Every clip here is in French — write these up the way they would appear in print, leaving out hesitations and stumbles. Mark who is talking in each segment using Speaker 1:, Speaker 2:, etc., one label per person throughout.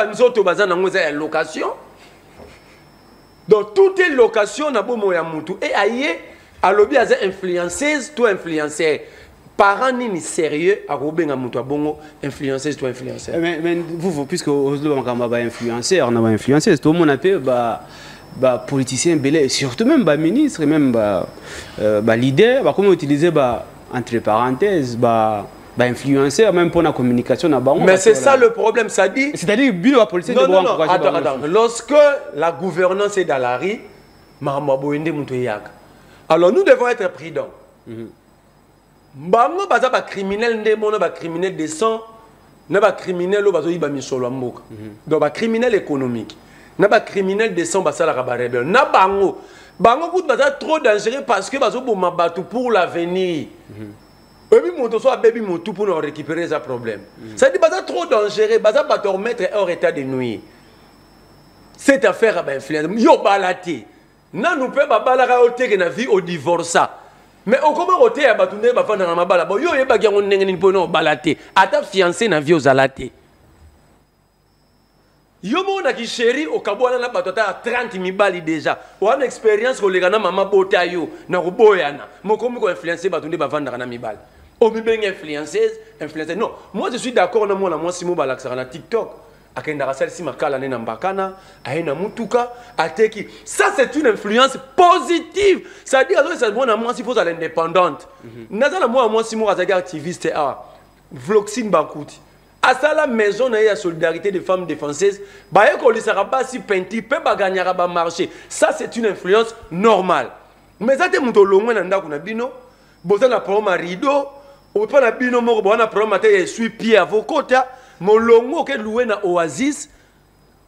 Speaker 1: banzoto baza nango eza ya location. Donc tout est location na bomo ya mutu et aye alobi aza influenceuse to influenceur. Parents ni sérieux à robenga mutu bongo influenceuse to influenceur.
Speaker 2: Mais vous puisque Oslo ba influenceur na ba influenceuse tout le monde appelle ba politicien belé surtout même ba ministre même ba leader comment utiliser entre parenthèses influenceur même pour la communication na bango.
Speaker 1: Mais c'est ça le problème, ça dit.
Speaker 2: C'est-à-dire bilo la politicien de
Speaker 1: non, attends. Lorsque la gouvernance est dans la rue, alors nous devons être prudents. Bango baza ba criminel ndemo ba criminel de sang, na ba criminel bazo yiba misolo mboka. Donc ba criminel économique. Na ba criminel de sang basala ka ba rebelle. Na bango bout baza trop dangereux parce que bazo boma batu pour l'avenir. Baby moto soit baby moto pour nous récupérer ce problème. Ça dit baza trop dangereux, baza ba te remettre hors état de nuire. Cette affaire ba influence yo balati. Na nous peut ba balaka o teke na vie au divorce. Mais au comment côté ya batunde ba fanda na mabala bo yo yeba ki ngone ngeni pono balate ata fiancé na vie aux alate yo mona ki chéri au kabwana na batota 30 mibali déjà on expérience ko legana mama bota yo na ko boyana mokomi ko influencer batunde ba fanda na mibali o mi ben influenceuse non moi je suis d'accord na moi simo balaxa na TikTok akenda rasali si makala nena mbakana aina mutuka ateki ça c'est une influence positive ça dit alors ça moi si faut à l'indépendante nazala moi si moi azaki activiste vloxine bakuti asala maison na ya solidarité des femmes défenseuses ba eko lisaka pas si penti pe ba gagnera ba marché ça c'est une influence normale mais ça te muto longwe na ndako na bino boza na problème rideau ou pas na bino moko bona problème te suis pied à vos côtés. Mon longo que loué na Oasis,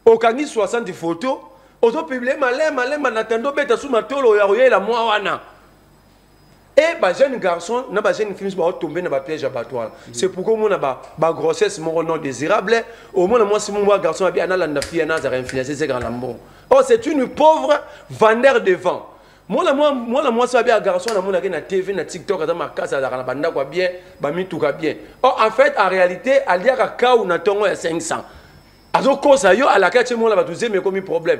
Speaker 1: au kangi 60 photos, auto publié malin natendo beta sous ma tolo ya la moi wana. Et ba jeune garçon, na ba jeune fille ba tomber na ba piège abattoir. C'est pourquoi mon ba grossesse mon non désirable, au moins moi si mon garçon a bien na la fille na za influencer c'est grand lambon. Oh c'est une pauvre vendeur de vent. Moi ça bien garçon na mona na TV na TikTok dans ma casa za na banda kwa bien ba mituka bien. Oh en fait en réalité alia ka ka na tongo ya 500. Azo kosa yo à la carte moi la ba tuze mais comme problème.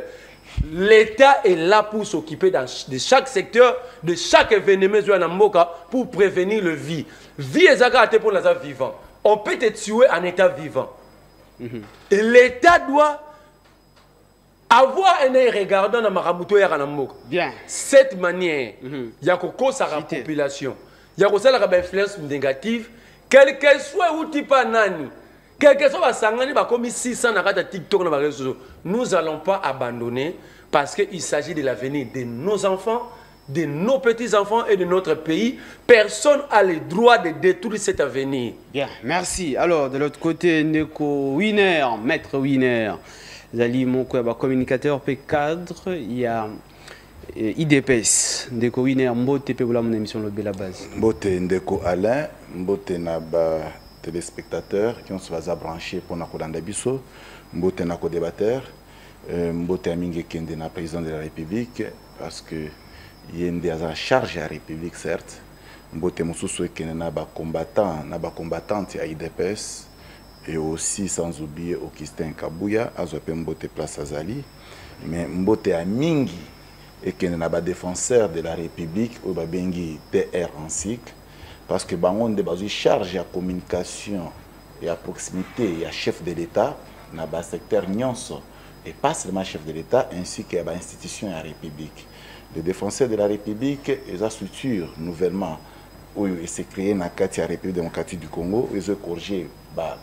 Speaker 1: L'État est là pour s'occuper de chaque secteur, de chaque événement na mboka pour prévenir le vie. Vie ezaka te pour les vivants. On peut te tuer en état vivant. Et l'État doit avoir un œil regardant dans Marabuto et Ranamok. Bien. Cette manière, il y a que ça la population. Il y a que ça la influence négative. Quel que soit où tu pas nani, quel que soit la sangani, comme 600 na TikTok na réseaux sociaux, nous n'allons pas abandonner parce qu'il s'agit de l'avenir de nos enfants, de nos petits-enfants et de notre pays. Personne n'a le droit de détruire cet avenir.
Speaker 2: Bien, merci. Alors, de l'autre côté, Neko Winner, Maître Winner. Zali Moko, communicateur P cadre, il y a IDPS, Ndeko Winner, Mbote P pour mon émission Le Bela Base.
Speaker 3: Mbote Ndeko Alain, Mbote Naba téléspectateurs qui ont se fait brancher pour Nako Dandabiso, Mbote Nako débatteur, Mbote Aminge Kende na président de la République parce que il y a une charge à la République certes, Mbote Moussoussou Kende na ba combattante à IDPS. Et aussi sans oublier Augustin Kabouya, Azopé Mbote Place Azali, mais Mbote Amingi, et qui est un défenseur de la République, ou Bengi TR en cycle, parce que Bangon de base charge à communication et à proximité, et à chef de l'État, dans le secteur Nyonso, et pas seulement chef de l'État, ainsi qu'à l'institution de la République. Le défenseur de la République est une structure nouvellement, où il s'est créé dans la République démocratique du Congo, ils ont corrigé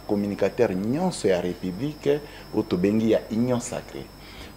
Speaker 3: communicateur Nyonso ya République au bengi ya union sacrée.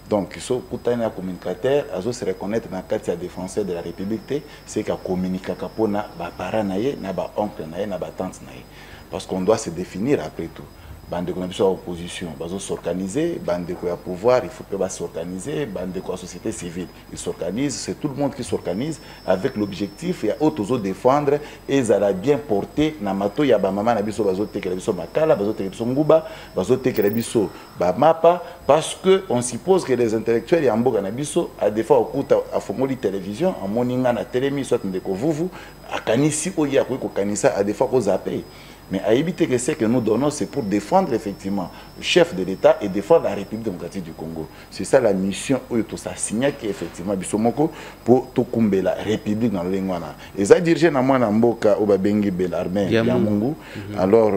Speaker 3: Donc il faut que un communicateur azo se reconnaître dans le défenseur de la République, c'est qu'à communiquer kapona ba parents naie na ba oncle naie na ba tante naie, parce qu'on doit se définir après tout. Bande de opposition, ils s'organiser, bande de pouvoir, il faut que s'organiser, bande de société civile, ils s'organisent, c'est tout le monde qui s'organise avec l'objectif et autres défendre et ils allaient bien porter na mato ya ba maman na biso bazote que la biso makala, bazote que biso nguba, bazote que la biso ba mapa parce que on suppose que les intellectuels ya mboka na biso à des fois okuta a fongoli télévision, en moninga na télémi soit ndeko vuvu akanisi oya ko kanisa à des fois ko zapper. Mais à éviter que ce que nous donnons, c'est pour défendre effectivement le chef de l'État et défendre la République démocratique du Congo. C'est ça la mission où tout ça signe qu'effectivement, Bissomoko pour tout kumbe la République dans le Lingwana. Et ça dirige na moi na mboka Obabengi Belarmé Yamungu. Alors,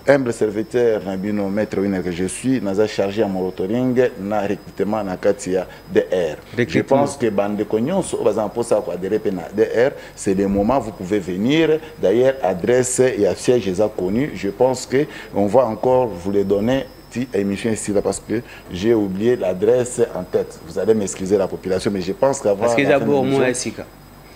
Speaker 3: humble serviteur Nabino maître winner que je suis, n'a chargé à monitoring na recrutement na Katia DR. Je pense que bande cognon au bazan pour ça quoi adhérer na DR, c'est le moment vous pouvez venir. D'ailleurs, adresse et à siège connu. Je pense que on va encore vous les donner émission ici là parce que j'ai oublié l'adresse en tête. Vous allez m'excuser la population, mais je pense qu'avant.
Speaker 2: Parce qu'il y a beaucoup moins Sika.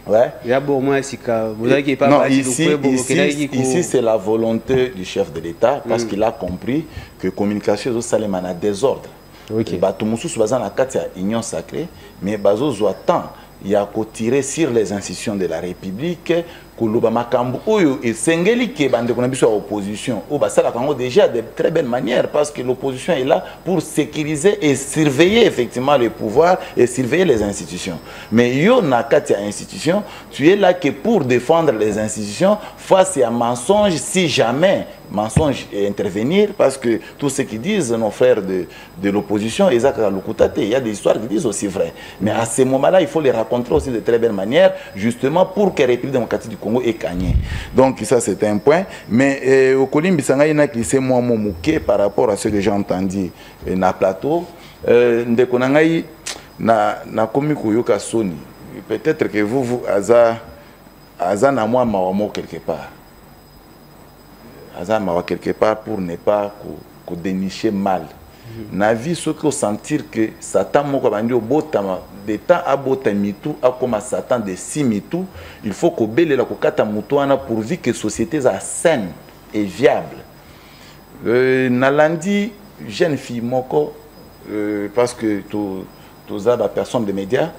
Speaker 3: Ouais.
Speaker 2: Il y a beaucoup moins Sika. Vous avez qui pas.
Speaker 3: Non, ici c'est la volonté du chef de l'État parce qu'il a compris que communication c'est ça a désordre. Ok. Bato mususu bazan na kati ya union sacrée, mais bazo zo temps il y a qu'à tirer sur les institutions de la République. Et Sengeli qui est opposition, ça déjà de très belle manière parce que l'opposition est là pour sécuriser et surveiller effectivement le pouvoir et surveiller les institutions. Mais yo nakati institution, tu es là que pour défendre les institutions face à mensonge si jamais mensonge et intervenir parce que tout ce qu'ils disent nos frères de l'opposition, il y a des histoires qui disent aussi vrai. Mais à ce moment-là, il faut les raconter aussi de très belle manière justement pour que la République démocratique du Congo est gagnée. Donc ça c'est un point. Mais au Colimbi Sanga, il y en a qui c'est moi mon par rapport à ce que j'ai entendu dans le plateau. Ndekonangai na komiko yoka soni. Peut-être que vous aza na moi mawamo quelque part. Quelque part pour ne pas dénicher mal. Na vie ce que sentir que Satan moko bandi obotama de temps à botamitu a comme Satan de simitu, il faut que belle la kokata mutuana pourvu que société soit saine et viable. Nalandi jeune fille moko parce que tous la personne des médias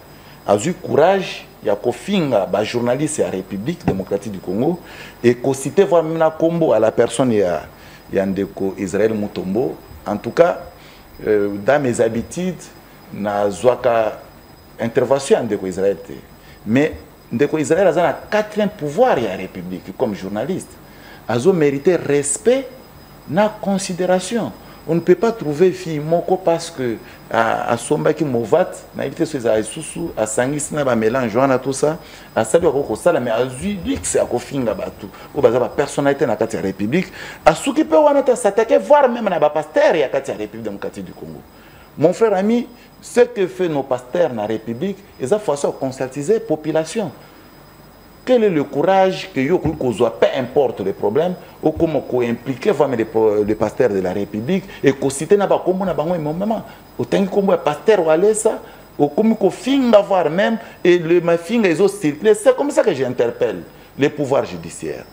Speaker 3: a eu courage il y a kofinga ba journaliste à la République démocratique du Congo et ko citer voir même na combo à la personne il y a ndeko Israël Mutombo. En tout cas dans mes habitudes na zwaka intervention ndeko Israël mais ndeko Israël a un quatrième pouvoir à la République comme journaliste a mérité respect na considération. On ne peut pas trouver fille moko parce que à Sombaki Movat, na évité ce à Susu, à Sangis na ba mélange na tout ça, à salut ko sala mais à lui c'est à kofinga batu. O baza ba personnalité na kati ya République, à souki pe wana ta s'attaquer voir même na ba pasteur ya kati ya République démocratique du Congo. Mon frère ami, ce que fait nos pasteurs na République, ils ont façon conscientiser population. Quel est le courage que yo soit peu importe les problèmes ou comment impliquer les pasteurs de la République et que citer na ba kombo na bango moment autant que pasteur ou alesa ou comme ko finga voir même et le ma finga ils ont circulé. C'est comme ça que j'interpelle les pouvoirs judiciaires.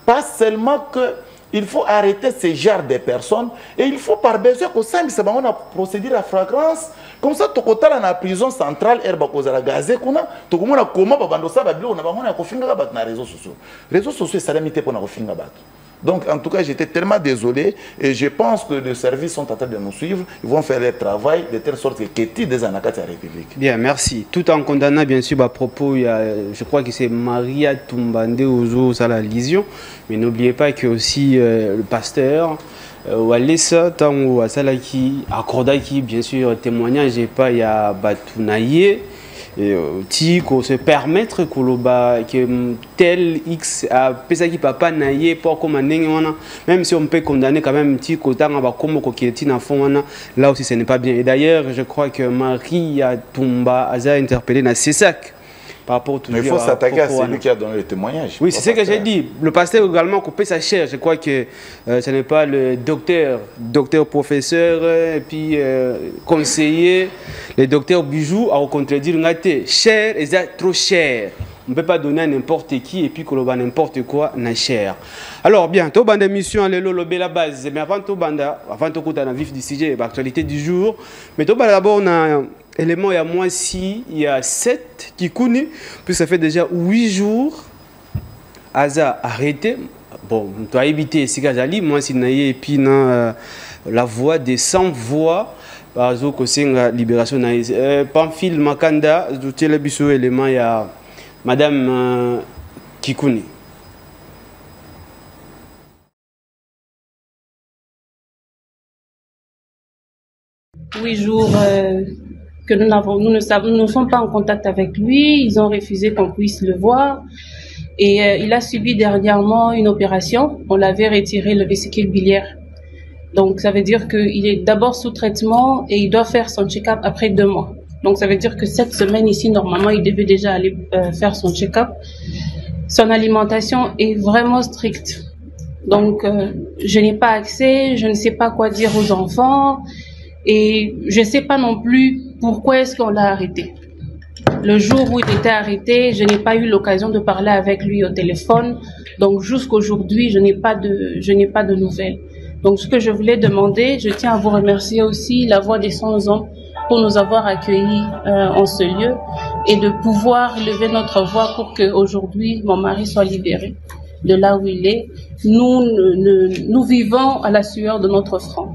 Speaker 3: Pas seulement que il faut arrêter ce genre de personnes et il faut par besoin que ça c'est on a procédure à flagrance comme ça to kotala na prison centrale herba kozala gazé kuna to komona koma babando sa babilo na bango na kofinga ba na réseaux sociaux ça limité pour na kofinga ba. Donc en tout cas j'étais tellement désolé et je pense que les services sont en train de nous suivre, ils vont faire leur travail de telle sorte que Kéti des Anakati à la République.
Speaker 2: Bien, merci. Tout en condamnant bien sûr à propos, il y a, je crois que c'est Maria Tumbande Ozo à la Lision, mais n'oubliez pas que aussi le pasteur Walesa Tango Asalaki Akrodaki bien sûr témoignage et pas il y a Batunaye et qu'on se permettre que tel X a pesaki papa naie pour comme même si on peut condamner quand même petit autant comme là aussi ce n'est pas bien. Et d'ailleurs je crois que Marie Tumba a interpellé na Cessac.
Speaker 3: Mais il faut s'attaquer à celui qui a donné le témoignage.
Speaker 2: Oui, c'est ce que j'ai dit. Le pasteur également coupé sa chair. Je crois que ce n'est pas le docteur professeur, et puis conseiller, le docteur Bijou à contredire ngate. Cher, c'est trop cher. On ne peut pas donner à n'importe qui et puis qu'on va n'importe quoi na cher. Alors bien, tout bande émission le lobé la base. Mais avant tout banda, avant tout dans le vif du sujet, l'actualité du jour. Mais tout d'abord on a élément, il y a moins 6, il y a 7 qui connaissent, puis ça fait déjà 8 jours. Aza arrêté. Bon, on doit éviter si Gazali, moi si naïe et puis la voix des 100 voix. Par exemple, c'est la libération naïe. Pamphile Makanda, tout le élément, il y a Madame Kikouni.
Speaker 4: 8 jours que nous ne sommes pas en contact avec lui. Ils ont refusé qu'on puisse le voir. Et il a subi dernièrement une opération. On l'avait retiré le vésicule biliaire. Donc ça veut dire qu'il est d'abord sous traitement et il doit faire son check-up après 2 mois. Donc ça veut dire que cette semaine ici, normalement, il devait déjà aller faire son check-up. Son alimentation est vraiment stricte. Donc je n'ai pas accès, je ne sais pas quoi dire aux enfants et je ne sais pas non plus pourquoi est-ce qu'on l'a arrêté. Le jour où il était arrêté, je n'ai pas eu l'occasion de parler avec lui au téléphone. Donc jusqu'aujourd'hui, je n'ai pas de nouvelles. Donc ce que je voulais demander, je tiens à vous remercier aussi, la Voix des Sans Hommes, pour nous avoir accueillis en ce lieu et de pouvoir lever notre voix pour qu'aujourd'hui mon mari soit libéré de là où il est. Nous vivons à la sueur de notre front.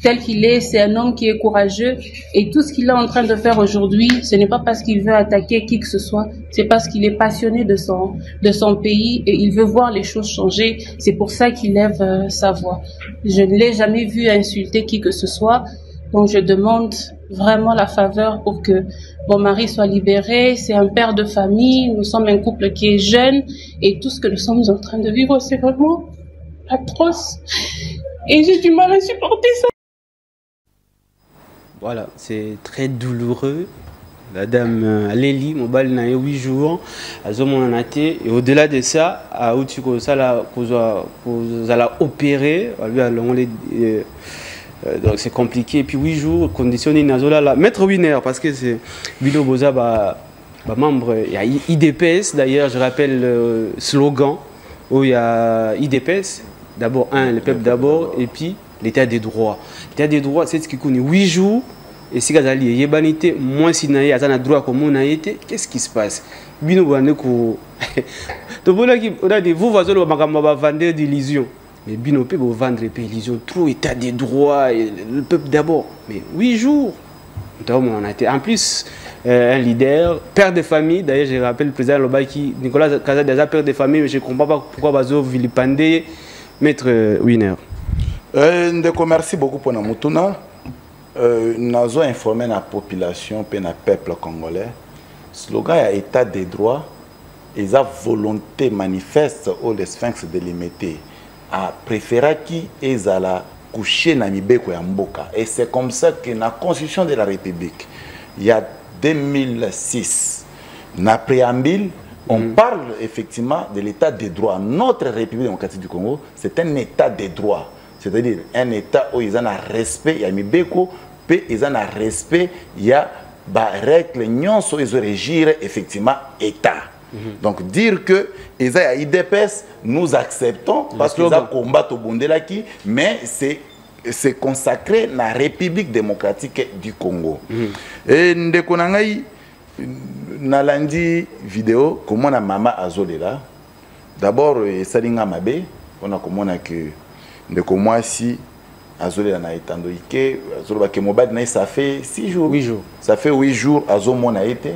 Speaker 4: Tel qu'il est, c'est un homme qui est courageux et tout ce qu'il est en train de faire aujourd'hui, ce n'est pas parce qu'il veut attaquer qui que ce soit, c'est parce qu'il est passionné de son pays et il veut voir les choses changer. C'est pour ça qu'il lève sa voix. Je ne l'ai jamais vu insulter qui que ce soit, donc je demande vraiment la faveur pour que mon mari soit libéré. C'est un père de famille, nous sommes un couple qui est jeune et tout ce que nous sommes en train de vivre, c'est vraiment atroce et j'ai du mal à supporter ça.
Speaker 2: Voilà, c'est très douloureux. La dame Lélie, mon bal n'a 8 jours, elle a mon anaté. Et au-delà de ça, à où tu as opéré, donc c'est compliqué. Et puis 8 jours, conditionné Nazola, là. Maître Wiener, parce que c'est Bino Boza, membre, il y a IDPS d'ailleurs, je rappelle le slogan où il y a IDPS, d'abord le peuple d'abord, et puis l'état des droits. L'état des droits, c'est ce qui connaît 8 jours. Et si vous avez des moins si vous avez droit comme on a été, qu'est-ce qui se passe? Vous vous vendre d'illusions. Mais Bino peut vendre des illusions. Trop état des droits, le peuple d'abord. Mais 8 jours. En plus, un leader, père de famille. D'ailleurs, je rappelle le président Lobaki, Nicolas Kazadeza, père de famille, mais je ne comprends pas pourquoi Bazo vilipandé, Maître Wiener.
Speaker 3: Merci beaucoup pour notre tournoi. Nous avons informé la population et le peuple congolais. Le slogan est état des droits. Ils ont volonté manifeste au Sphinx de limiter. A préféré qu'ils allaient coucher dans Mibeko et Mboka. Et c'est comme ça que dans la Constitution de la République, il y a 2006, dans la préambule, on parle effectivement de l'état des droits. Notre République démocratique du Congo, c'est un état des droits. C'est-à-dire un état où ils ont un respect, il y a Mibeko, puis ils ont un respect, il y a des règles, ils ont régir effectivement état. Donc dire que ils ont IDPS, nous acceptons parce qu'ils ont combattu au Bondelaki, mais c'est consacré à la République démocratique du Congo. Et nous avons lundi vidéo comment la maman Azolela. D'abord, Salinga Mabe, on a comment que moi si Azolela na etando ike, Azolela ke mobile ça fait 6 jours.
Speaker 2: 8 jours.
Speaker 3: Ça fait 8 jours Azomona a été.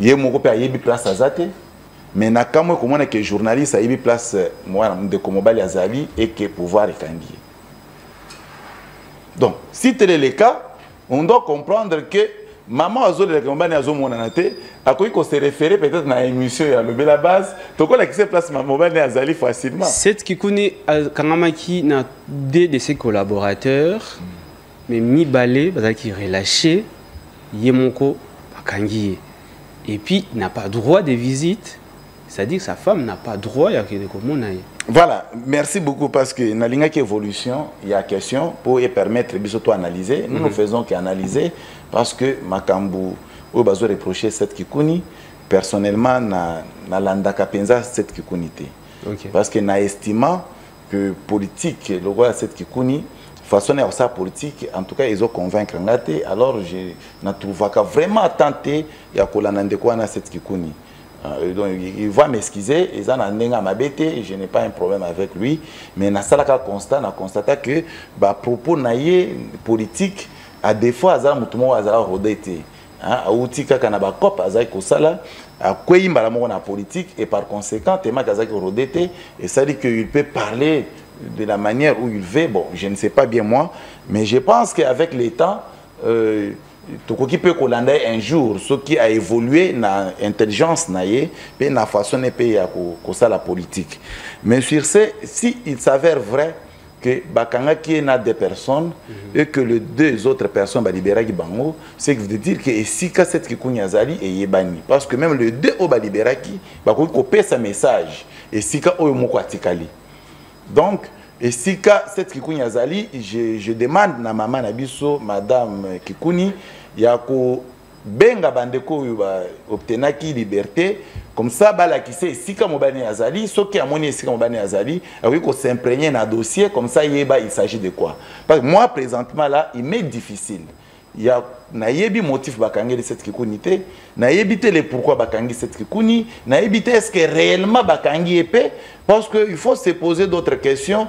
Speaker 3: Yé mon copain a eu place à Zate. Mais na kamwe comment que journaliste a eu place moi de mobile Azali et que pouvoir écandier. Donc, si tel est le cas, on doit comprendre que maman Azolela ke mobile Azomona na te, à quoi qu'on se référer peut-être dans l'émission à la base, donc on a qui se place ma mobile Azali facilement.
Speaker 2: C'est qui connaît Kangamaki na deux de ses collaborateurs, mais mi balé parce qu'il relâché, Yemonko Bakangi. Et puis, il n'a pas droit de visite. C'est-à-dire que sa femme n'a pas droit à que
Speaker 3: Voilà, merci beaucoup parce que dans l'évolution, il y a question pour permettre de analyser. Nous ne faisons qu'analyser parce que Makambu, où bazo reprocher cette kikuni, personnellement, na landaka penza cette kikunité. Parce que na estimant que politique, le roi cette kikuni, façon à ça politique, en tout cas ils ont convaincre ngate. Alors je na trouve vraiment tenté ya kolanande kwa na cette kikuni. Donc il va m'excuser, ils en ont ma bête, je n'ai pas un problème avec lui, mais na salaka constat, na constaté que ba propos naie politique à des fois azala mutumo azala rodete. Hein, outika kana ba cop azala ko sala a kweyimba la mo na politique et par conséquent tema kazaki rodete et ça dit qu'il peut parler de la manière où il veut. Bon, je ne sais pas bien moi, mais je pense qu'avec le temps, tout qui peut collander un jour ce qui a évolué na intelligence naie et na façon de payer à la politique. Mais sur ce, si il s'avère vrai que bakanga qui est des personnes et que les deux autres personnes libérées qui bango, c'est que veut dire que si ka cette qui kunyazali et yebani parce que même les deux au libérés qui bako copier sa message et si ka o moko atikali. Donc et si ka cette Kikuni Azali, je demande na maman Nabiso, madame Kikuni, yako benga bandeko obtenaki liberté, comme ça bala qui sait si ka mobane Azali, ce qui a moni si ka mobane Azali, oui qu'on s'imprègne dans dossier comme ça il s'agit de quoi? Parce que moi présentement là, il m'est difficile. Il y a nayebi motif bakangi de cette kikunité, nayebi le pourquoi bakangi cette kikuni, nayebi est-ce que réellement bakangi épais, parce qu'il faut se poser d'autres questions.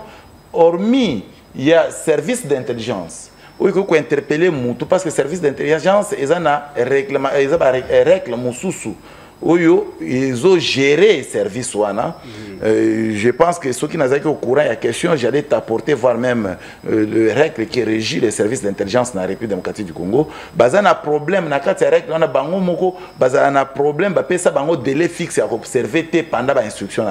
Speaker 3: Hormis, il y a service d'intelligence. Où il faut interpeller Moutou parce que service d'intelligence, ils ont règle Moussoussou. Où ils ont géré le service. Je pense que ceux qui n'ont pas au courant, il y a question, j'allais t'apporter, voir même le règle qui régit les services d'intelligence dans la République démocratique du Congo. Il y a un problème, il y a un problème, il y a un délai fixe à observer pendant l'instruction.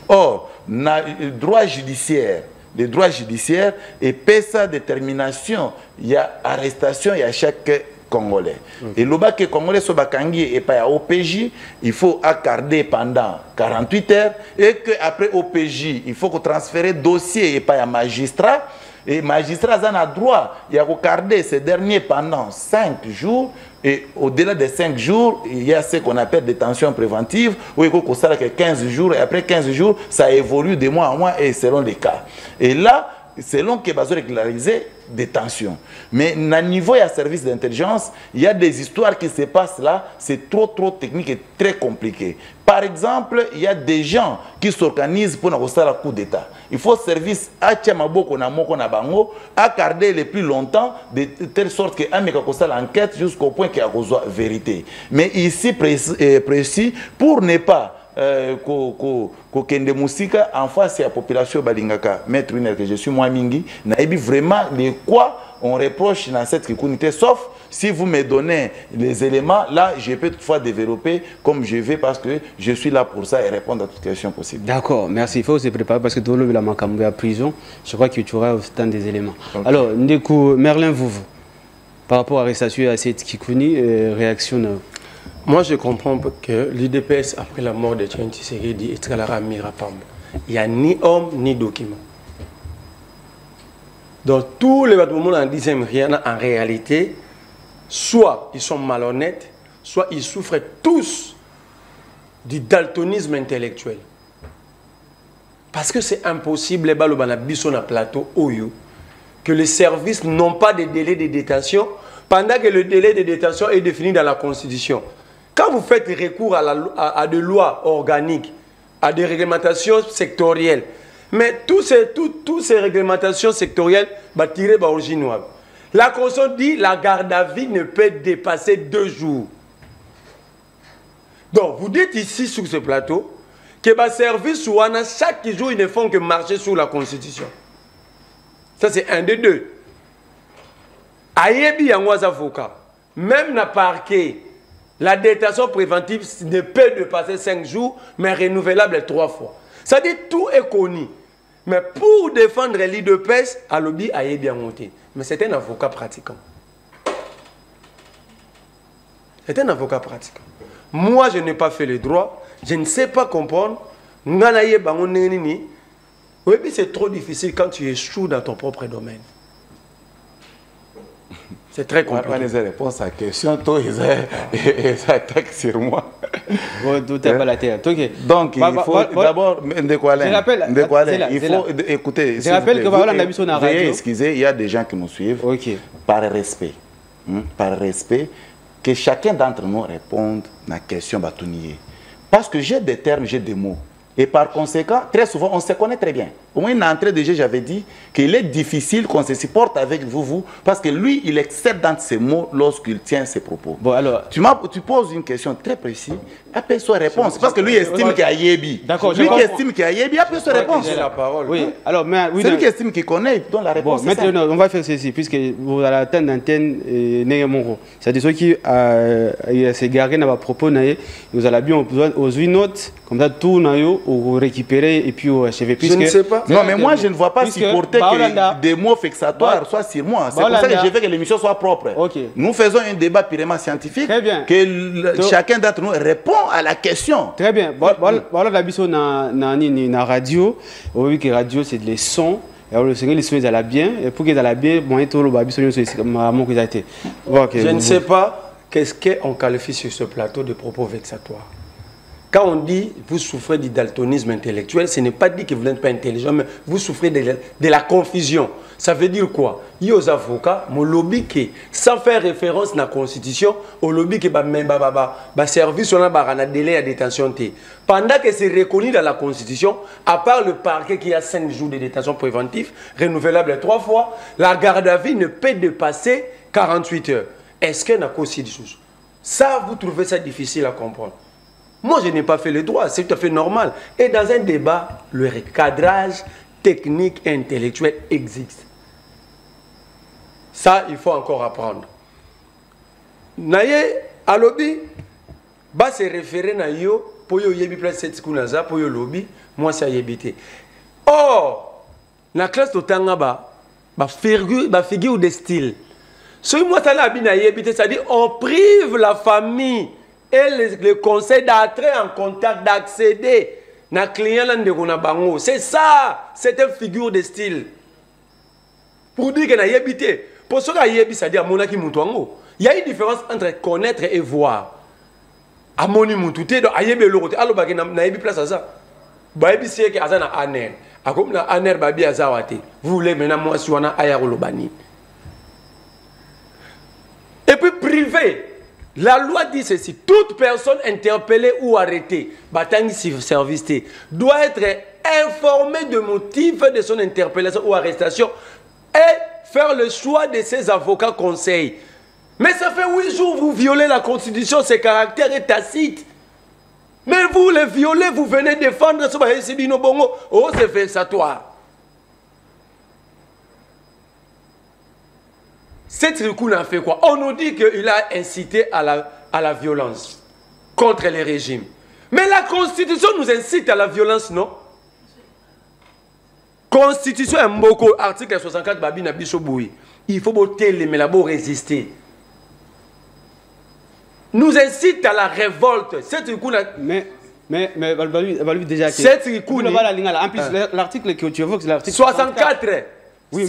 Speaker 3: Or, le droit judiciaire, les droits judiciaires et sa détermination, il y a arrestation, il y a chaque Congolais. Et le bas que Congolais sont bakangi et pas à OPJ, il faut accorder pendant 48 heures et qu'après OPJ, il faut transférer dossier et pas à magistrat. Et magistrat a droit, il a regardé ces derniers pendant 5 jours. Et au-delà des 5 jours, il y a ce qu'on appelle détention préventive, où il faut qu'on sache que 15 jours, et après 15 jours, ça évolue de mois en mois et selon les cas. Et là, selon que besoin régulariser détention. Mais à niveau il y a service d'intelligence, il y a des histoires qui se passent là, c'est trop technique et très compliqué. Par exemple, il y a des gens qui s'organisent pour nous faire le coup d'état. Il faut service à Tchamaboko na moko na bango, à garder le plus longtemps de telle sorte que ameka kosa l'enquête jusqu'au point qu'il y a vérité. Mais ici précis pour ne pas kende musika en face à la population balingaka maître que je suis moi mingi naebi vraiment de quoi on reproche dans cette communauté sauf si vous me donnez les éléments là je peux toutefois développer comme je vais parce que je suis là pour ça et répondre à toutes questions possibles. D'accord, merci.
Speaker 2: Il faut se préparer parce que tout le monde est à prison. Je crois que tu auras autant des éléments. Okay. Alors Ndeko Merlin vous par rapport à l'arrestation à cette Kikuni réaction.
Speaker 1: Moi, je comprends que l'UDPS, après la mort de Tchéni Tshisekedi, est très Mirapamba. Il n'y a ni homme ni document. Donc, tous les bâtiments en disant rien, en réalité, soit ils sont malhonnêtes, soit ils souffrent tous du daltonisme intellectuel. Parce que c'est impossible, plateau, que les services n'ont pas de délai de détention, pendant que le délai de détention est défini dans la Constitution. Quand vous faites recours à des lois organiques, à des réglementations sectorielles, mais toutes ces réglementations sectorielles vont tirer l'origine. La Constitution dit que la garde à vue ne peut dépasser 2 jours. Donc, vous dites ici sur ce plateau que les services, chaque jour, ils ne font que marcher sur la Constitution. Ça, c'est un des deux. Ayebi Yangwa's avocat, même dans le parquet, la détention préventive ne peut dépasser 5 jours, mais renouvelable 3 fois. Ça dit tout est connu. Mais pour défendre l'UDPS, Alobi Ayebi Yangwa's, mais c'est un avocat pratiquant. C'est un avocat pratiquant. Moi, je n'ai pas fait le droit, je ne sais pas comprendre. C'est trop difficile quand tu échoues dans ton propre domaine. C'est très compliqué.
Speaker 3: Pas les réponses à la question, toi, ils attaquent sur moi.
Speaker 2: Tout est pas la terre.
Speaker 3: Donc, il faut d'abord il faut écouter.
Speaker 2: Je rappelle que voilà, on a radio.
Speaker 3: Excusez, il y a des gens qui nous suivent. Par respect. Par respect, que chacun d'entre nous réponde à la question batonier. Parce que j'ai des termes, j'ai des mots. Et par conséquent, très souvent, on se connaît très bien. Au moins, une entrée de jeu, j'avais dit qu'il est difficile qu'on se supporte avec vous, parce que lui, il excède dans ses mots lorsqu'il tient ses propos.
Speaker 2: Bon, alors...
Speaker 3: Tu poses une question très précise, appelle sa réponse, parce que lui estime qu'il y a Yebi.
Speaker 2: D'accord,
Speaker 3: lui qui estime qu'il y a Yebi, appelle sa réponse.
Speaker 1: La parole.
Speaker 2: Oui, alors... Oui,
Speaker 3: celui qui estime qu'il connaît, il donne la réponse.
Speaker 2: Bon, maintenant, on va faire ceci, puisque vous allez atteindre l'antenne Négamoro. C'est-à-dire ceux qui s'égarent dans vos propos, vous allez bien aux notes, comme ça, tout, vous récupérez et puis vous achevez.
Speaker 1: Je ne sais pas.
Speaker 3: Non, mais moi, je ne vois pas supporter que des mots vexatoires soient sur moi. C'est pour ça que je veux que l'émission soit propre.
Speaker 2: Okay.
Speaker 3: Nous faisons un débat purement scientifique.
Speaker 2: Très bien.
Speaker 3: Que chacun d'entre nous répond à la question.
Speaker 2: Très bien. Voilà la biso na radio. On voit que radio, c'est les sons. Alors, le Seigneur, les sons, ils allaient bien. Et pour qu'ils allaient bien, bon, il y a biso,
Speaker 1: je ne sais pas qu'est-ce qu'on qualifie sur ce plateau de propos vexatoires. Quand on dit vous souffrez du daltonisme intellectuel, ce n'est pas dit que vous n'êtes pas intelligent, mais vous souffrez de la confusion. Ça veut dire quoi? Il y a aux avocats, mon lobby qui, sans faire référence à la Constitution, au lobby qui va service on a un délai à détention. Pendant que c'est reconnu dans la Constitution, à part le parquet qui a 5 jours de détention préventive, renouvelable 3 fois, la garde à vue ne peut dépasser 48 heures. Est-ce qu'il y a une Constitution? Ça, vous trouvez ça difficile à comprendre? Moi, je n'ai pas fait le droit, c'est tout à fait normal. Et dans un débat, le recadrage technique et intellectuel existe. Ça, il faut encore apprendre. Naye, à lobby, bah se référer na yo, pour yo yebi place cette kunaza, pour yo lobby, moi ça yebité. Or, la classe de Tangaba, bah figure de style. Ce que moi ça l'a bien yebité, c'est-à-dire on prive la famille et le conseil d'entrer en contact, d'accéder à client. C'est ça, c'est une figure de style. Pour dire qu'il y a habité, pour ce qu'il y a habité, c'est-à-dire il y a une différence entre connaître et voir. Amoni Mountouté, donc il y a l'autre. Alors, il y a une place à ça. Il y a une aner. Comme la aner babi azawate. Vous voulez maintenant moi si on a ayarolobani. Et puis privé. La loi dit ceci, toute personne interpellée ou arrêtée, service doit être informée du motif de son interpellation ou arrestation et faire le choix de ses avocats conseils. Mais ça fait 8 jours que vous violez la Constitution, ses caractères est tacite. Mais vous les violez, vous venez défendre ce oh, c'est vexatoire. Cette recours a fait quoi? On nous dit qu'il a incité à la violence contre les régimes. Mais la Constitution nous incite à la violence, non? Constitution Mboko, article 64, Babina Bichoboui. Il faut voter les mélabos résister. Nous incite à la révolte. Cette recours
Speaker 2: mais déjà
Speaker 1: cette recours
Speaker 2: en plus l'article que tu évoques c'est l'article
Speaker 1: 64.
Speaker 2: Oui,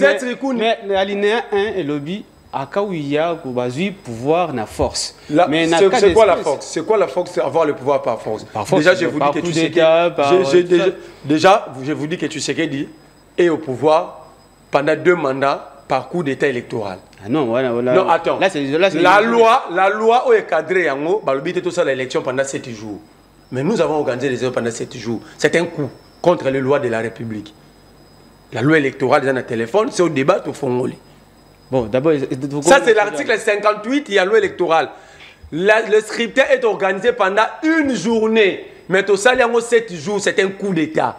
Speaker 2: mais l'alinéa 1 est lobby à Kawia pouvoir na force.
Speaker 1: C'est quoi la force? C'est quoi la force? C'est avoir le pouvoir par force. Déjà, je vous dis que tu sais déjà, je vous dis que tu sais qu'il dit et au pouvoir pendant 2 mandats par coup d'état électoral.
Speaker 2: Ah non, voilà.
Speaker 1: Non, attends. La loi est cadrée en haut, tout ça l'élection pendant 7 jours. Mais nous avons organisé les élections pendant 7 jours. C'est un coup contre les lois de la République. La loi électorale dans le téléphone, c'est au débat au fond.
Speaker 2: Bon, d'abord,
Speaker 1: ça c'est l'article 58, il y a la loi électorale. Le scripteur est organisé pendant 1 journée. Mais tout ça, il y a 7 jours, c'est un coup d'état.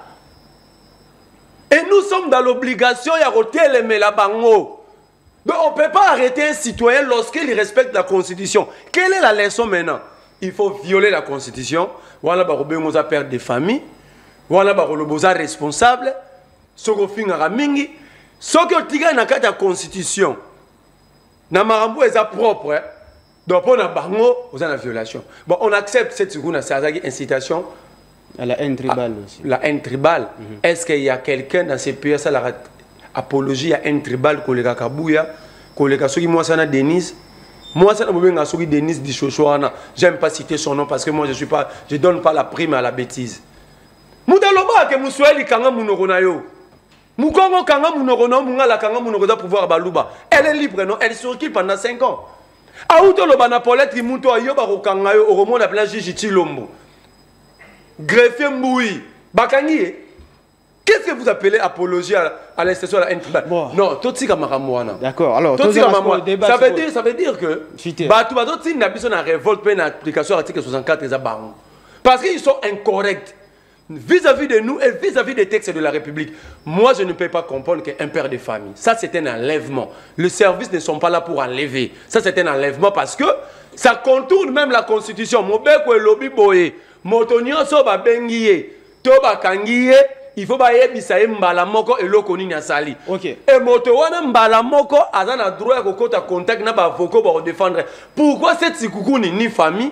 Speaker 1: Et nous sommes dans l'obligation de retirer la bango. Donc on ne peut pas arrêter un citoyen lorsqu'il respecte la Constitution. Quelle est la leçon maintenant? Il faut violer la Constitution. Voilà, on va perdre des familles. Voilà, on va responsable. Ce qu'on fait à mingi. Ce que tu as dans la Constitution, na marambo est propre. Donc on a bango, on a la violation. Bon, on accepte cette seconde incitation
Speaker 2: à la haine tribale aussi.
Speaker 1: La haine tribale. Est-ce qu'il y a quelqu'un dans ces pays ça la apologie à haine tribale collègue Kabouya, collègue Soki moi ça na Denise. Moi ça na bobenga Soki Denise di Chochoana. J'aime pas citer son nom parce que moi je donne pas la prime à la bêtise. Moudaloba ke musweli kanga munokona yo. Mukongo kanga munokona mungala kanga munokoza pouvoir baluba. Elle est libre non, elle circule pendant 5 ans. Aouto loba na Paulette Muto ayoba ko kanga yo au monde appelé Jiji Chilombo. Greffier Mboui, Bakangi, qu'est-ce que vous appelez apologie à l'institution de la haine tribale?
Speaker 2: Bon.
Speaker 1: Non, tout ça comme Ramouana.
Speaker 2: D'accord, alors,
Speaker 1: Ça veut dire que
Speaker 2: Fité.
Speaker 1: tout le monde n'a pas révolte pour une application de l'article 64 des Abarons. Parce qu'ils sont incorrects vis-à-vis de nous et vis-à-vis des textes de la République. Moi, je ne peux pas comprendre qu'un père de famille, ça c'est un enlèvement. Les services ne sont pas là pour enlever. Ça c'est un enlèvement parce que ça contourne même la Constitution. Mobeko et lobby boye, motonio soba bengiye, toba kangiye, il faut pas yebisa mbala moko et lokoni nyasali.
Speaker 2: OK.
Speaker 1: Et moto wana mbala moko azana droit ko kota contact na ba avocat pour défendre. Pourquoi cette sikukuni ni famille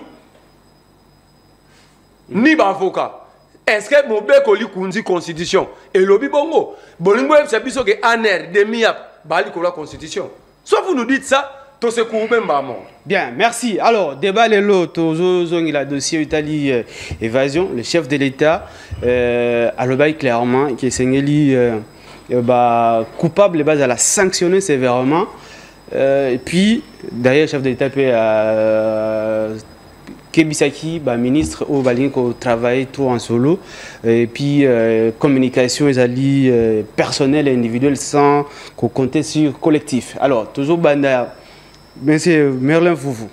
Speaker 1: ni ba avocat? Est-ce que Mobeko li kunzi constitution et lobby bongo bolingo c'est biso que aner demi-ap bali ko la constitution. Soit vous nous dites ça, to se courbe mbamo.
Speaker 2: Bien, merci. Alors, débat les lots, il a dossier Italie évasion, le chef de l'État a le bail clairement qui est Sengeli coupable à la sanctionner sévèrement. Et puis, d'ailleurs, le chef de l'État peut Kebisaki, ministre au Balinko travaille tout en solo et puis communication et personnelle et individuelle sans qu'on compte sur collectif. Alors toujours banda monsieur Merlin Foufou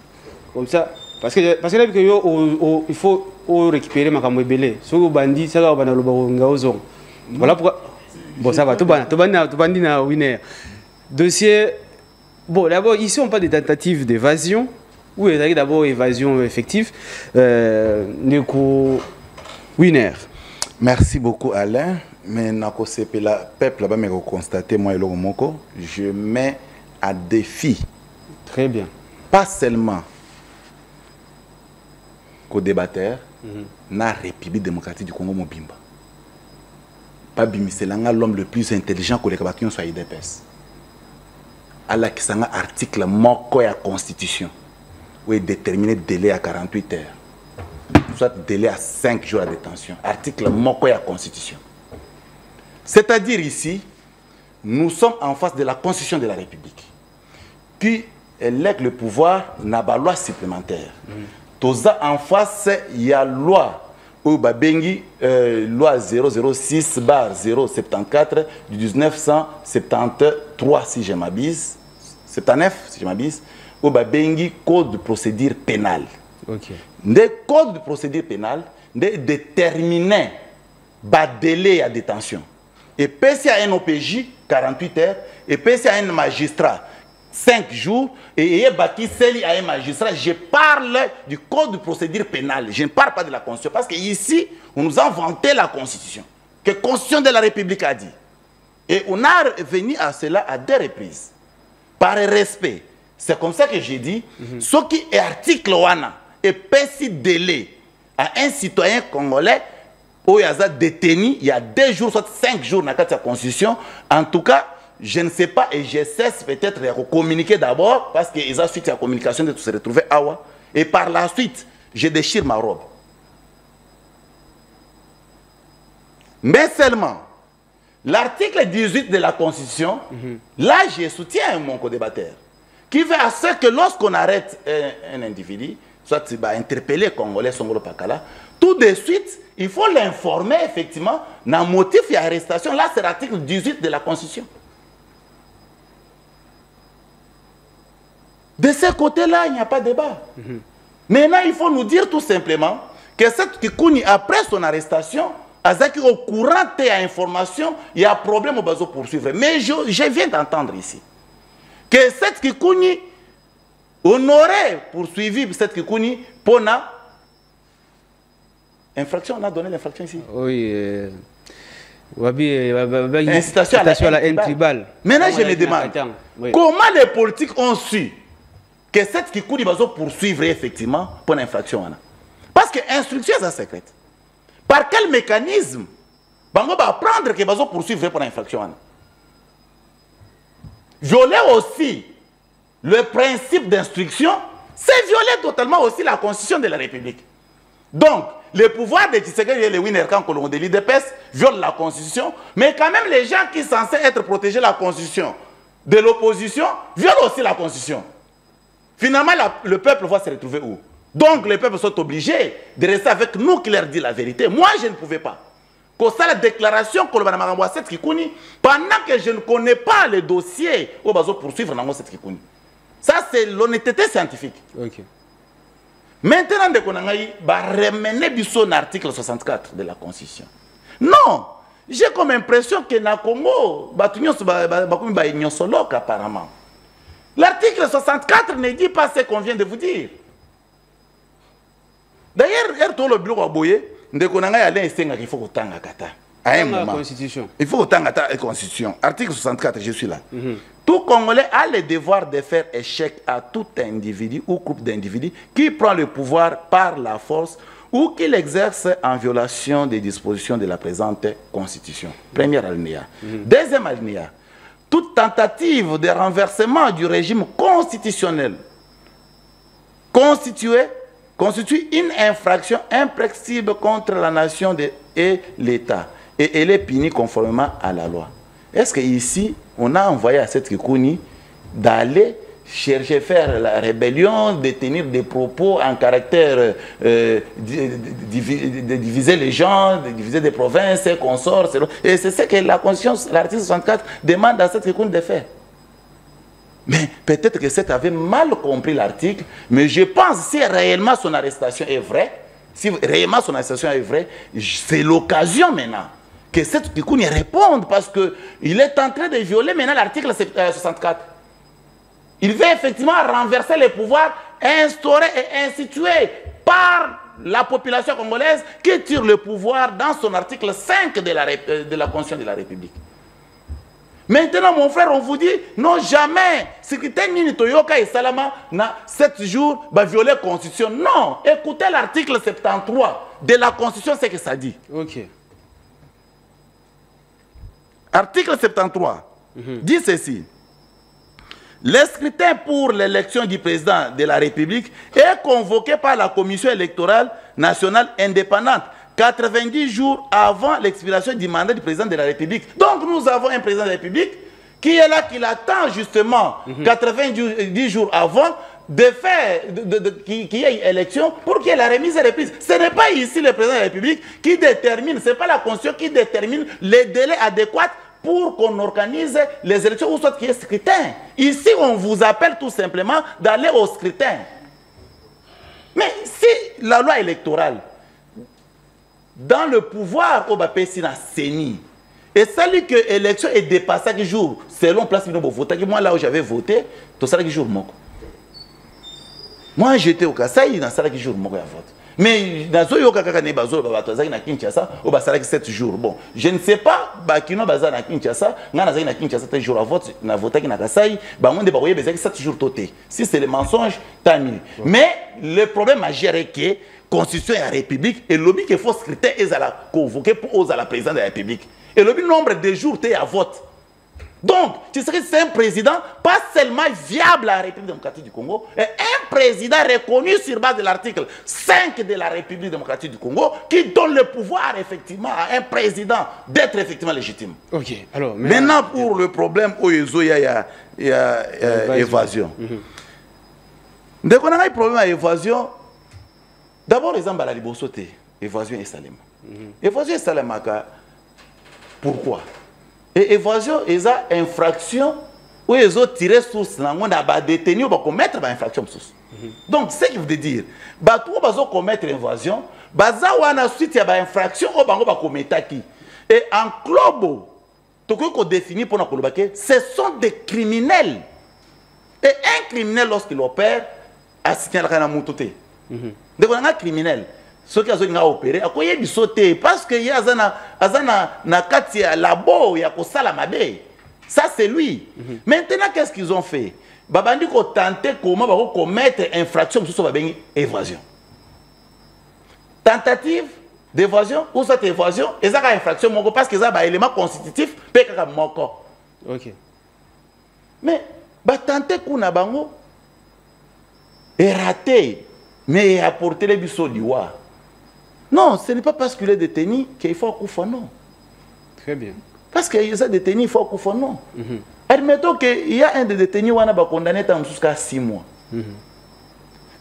Speaker 2: comme ça parce que là il faut récupérer ma camouébélé sur le bandit ça va dans le barongaozon voilà pourquoi bon ça va tout bandi na winner dossier bon d'abord ici on parle de tentatives d'évasion. Oui, il y a d'abord évasion effective. Winner.
Speaker 3: Merci beaucoup Alain. Mais le peuple là-bas me constaté moi et le Moko, je mets à défi.
Speaker 2: Très bien.
Speaker 3: Pas seulement qu'au débatteur, na République démocratique du Congo Mobimba. Pas Bimiselanga l'homme le plus intelligent que les Kabakiyons soit IDPS. Allah qui s'en a article moko ya constitution. Oui, déterminer délai à 48 heures. Soit délai à 5 jours de détention. Article moko ya constitution. C'est-à-dire ici, nous sommes en face de la constitution de la République. Puis, élève le pouvoir n'a pas loi supplémentaire. Toza en face, il y a loi. Babengi, loi 006/074 du 1973, si je m'abuse. 79, si je m'abuse. Au Babengi, code de procédure pénale.
Speaker 2: Ok.
Speaker 3: Le code de procédure pénale détermine le délai à détention. Et puis, à un OPJ, 48 heures, et puis, à un magistrat, 5 jours, et il y a bâti à un magistrat. Je parle du code de procédure pénale. Je ne parle pas de la Constitution. Parce qu'ici, on nous a inventé la Constitution. Que la Constitution de la République a dit. Et on a venu à cela à 2 reprises. Par respect. C'est comme ça que j'ai dit, ce qui est article wana et petit délai à un citoyen congolais où il y a détenu il y a 2 jours, soit 5 jours dans la Constitution. En tout cas, je ne sais pas et je cesse peut-être de communiquer d'abord parce qu'ils ont suite à la communication de se retrouver à Awa. Et par la suite, je déchire ma robe. Mais seulement, l'article 18 de la Constitution, là, je soutiens mon co-débatteur. Qui fait à ce que lorsqu'on arrête un individu, soit il va interpeller Congolais, Songolo Pakala, tout de suite, il faut l'informer effectivement d'un motif d'arrestation. Là, c'est l'article 18 de la Constitution. De ce côté-là, il n'y a pas de débat. Maintenant, il faut nous dire tout simplement que cette Kikouni, après son arrestation, Azaki au courant de l'information, il y a un problème au besoin de poursuivre. Mais je viens d'entendre ici que cette Kikouni, on aurait poursuivi cette Kikouni pour la infraction. On a donné l'infraction ici.
Speaker 2: Oui.
Speaker 3: Incitation à la haine tribale. Maintenant, je me demande, comment les politiques ont su que cette Kikouni va poursuivre effectivement pour l'infraction? Parce que l'instruction est secrète. Par quel mécanisme Bango va apprendre que va poursuivre pour l'infraction? Violer aussi le principe d'instruction, c'est violer totalement aussi la Constitution de la République. Donc, le pouvoir de Tshisekedi et les Winner quand on de l'IDPS violent la Constitution, mais quand même les gens qui sont censés être protégés de la Constitution de l'opposition violent aussi la Constitution. Finalement, le peuple va se retrouver où? Donc, les peuples sont obligés de rester avec nous qui leur dit la vérité. Moi, je ne pouvais pas. Comme ça, la déclaration que le cette Kikouni, pendant que je ne connais pas le dossier, on va poursuivre dans cette Kikouni. Ça, c'est l'honnêteté scientifique.
Speaker 2: Ok.
Speaker 3: Maintenant, on va remener son article 64 de la Constitution. Non! J'ai comme impression que dans le Congo, apparemment. L'article 64 ne dit pas ce qu'on vient de vous dire. D'ailleurs, le bureau a boyé. Il faut que à un moment.
Speaker 2: Constitution.
Speaker 3: Il faut autant la Constitution. Article 64, je suis là. Tout Congolais a le devoir de faire échec à tout individu ou groupe d'individus qui prend le pouvoir par la force ou qui l'exerce en violation des dispositions de la présente Constitution. Premier alinéa. Deuxième alinéa. Toute tentative de renversement du régime constitutionnel constitue une infraction imprescriptible contre la nation et l'État. Et elle est punie conformément à la loi. Est-ce qu'ici, on a envoyé à cette Kikouni d'aller chercher, faire la rébellion, de tenir des propos en caractère de diviser les gens, de diviser des provinces, consorts. Et c'est ce que la Constitution, l'article 64, demande à cette Kikouni de faire. Mais peut-être que cet avait mal compris l'article, mais je pense si réellement son arrestation est vraie, c'est l'occasion maintenant que cette Kikouni réponde parce qu'il est en train de violer maintenant l'article 64. Il veut effectivement renverser les pouvoirs instaurés et institués par la population congolaise qui tire le pouvoir dans son article 5 de la Constitution de la République. Maintenant, mon frère, on vous dit, non, jamais, secrétaire Nini Toyoka et Salama, 7 jours, va violer la Constitution. Non, écoutez l'article 73 de la Constitution, c'est ce que ça dit.
Speaker 2: Ok.
Speaker 3: Article 73 dit ceci. Le scrutin pour l'élection du président de la République est convoqué par la Commission électorale nationale indépendante 90 jours avant l'expiration du mandat du président de la République. Donc nous avons un président de la République qui est là, qui l'attend justement 90 jours avant de faire qu'il y ait une élection pour qu'il y ait la remise et reprise. Ce n'est pas ici le président de la République qui détermine, ce n'est pas la Constitution qui détermine les délais adéquats pour qu'on organise les élections ou soit qu'il y ait scrutin. Ici, on vous appelle tout simplement d'aller au scrutin. Mais si la loi électorale dans le pouvoir au Bapessi na Séni. Et celui que l'élection est dépassée chaque jour, selon place de voter, moi là où j'avais voté, tout ça chaque jour moko. Moi j'étais au Kasaï dans ça chaque jour moko ya vote. Mais dans ce yoka kaka ne bazo ba bato azaki na Kinshasa, au ba salaki 7 jours. Bon, je ne sais pas ba kino baza na Kinshasa, ngana zaki na Kinshasa 7 jours à vote, na voter na Kasaï, ba monde ba koye bezaki 7 jours toté. Si c'est le mensonge, tant mieux. Mais le problème majeur est que Constitution et la République, et lobby qu'il faut scrutin et à la convoquer pour la présidence de la République. Et lobby nombre de jours tu es à vote. Donc, tu sais que c'est un président pas seulement viable à la République démocratique du Congo, et un président reconnu sur base de l'article 5 de la République démocratique du Congo qui donne le pouvoir effectivement à un président d'être effectivement légitime.
Speaker 2: Ok, alors
Speaker 3: maintenant pour le problème où il y a évasion. Dès qu'on a un problème à évasion, d'abord, les gens la libosoté, évasion et salema. Évasion et salema, pourquoi? Et évasion, ils ont infraction où ils ont tiré source, ils ont détenu, ils ont commettre une infraction. Donc, ce qui veut dire, ils ont commettre une évasion, ensuite il y a une infraction, ils ont commettre. Et en globo, tout ce qu'on définit pour nous, ce sont des criminels. Et un criminel, lorsqu'il opère, a signé la moutoté. Donc, on a un criminel. Ceux qui ont opéré, ils sont sautés parce qu'il y a un labo, il y a un ça, c'est lui. Maintenant, qu'est-ce qu'ils ont fait? Babandi ont tenté comment commettre infraction sur évasion. Tentative d'évasion ou cette évasion, ils ont une infraction parce qu'ils ont un élément constitutif, ok. Mais, tenter qu'on a bango est raté. Mais il a apporté les bisous du roi. Non, ce n'est pas parce qu'il est détenu qu'il faut couper, non.
Speaker 2: Très bien.
Speaker 3: Parce qu'il est détenu, il faut couper, non. Admettons qu'il y a un des détenus qui est condamné jusqu'à 6 mois.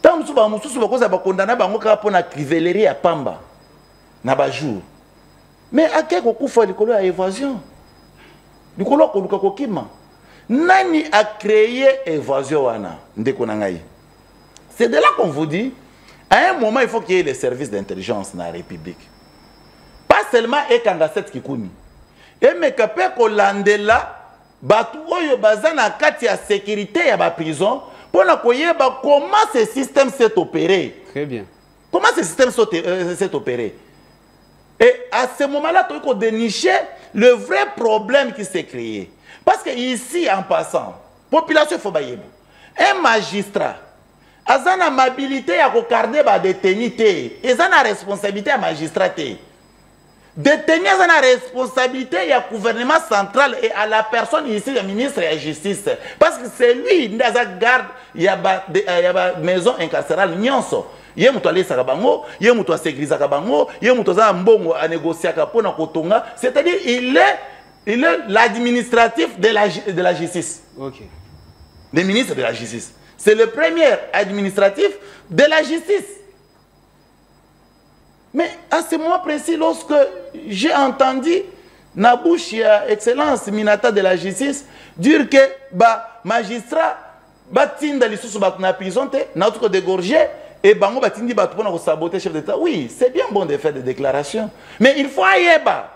Speaker 3: Tant que vous avez condamné pour la crivellerie à Pamba, na ba jour. Mais à quel coup il y a évasion? Du coup, Nani a créé évasion? C'est de là qu'on vous dit, à un moment, il faut qu'il y ait les services d'intelligence dans la République. Pas seulement Ekangaset Kikouni. Et mais que peut là, batu oyo bazana kati ya sécurité ya ba prison pour na koyeba comment ce système s'est opéré.
Speaker 2: Très bien.
Speaker 3: Comment ce système s'est opéré. Et à ce moment-là, il faut dénicher le vrai problème qui s'est créé. Parce que ici, en passant, population faut bailler. Un magistrat, a une mobilité à regarder ba détenu té, et a une responsabilité à magistrat té. Détenu a une responsabilité au gouvernement central et à la personne ici, le ministre de la Justice. Parce que c'est lui qui garde, il y a une maison incarcérale, nyonso. Il y a mutu alesa kabango, il y a mutu asekiriza kabango, il y a mutu za mbongo a négocier kapona kotonga, c'est-à-dire il est l'administratif de la justice.
Speaker 2: OK.
Speaker 3: Le ministre de la justice. C'est le premier administratif de la justice. Mais à ce moment précis, lorsque j'ai entendu Nabouche, Excellence Minata de la justice, dire que bah magistrat batinda lisusu batna prison te na tout dégorger et bango batindi batu pour saboter chef d'État. Oui, c'est bien bon de faire des déclarations, mais il faut ayeba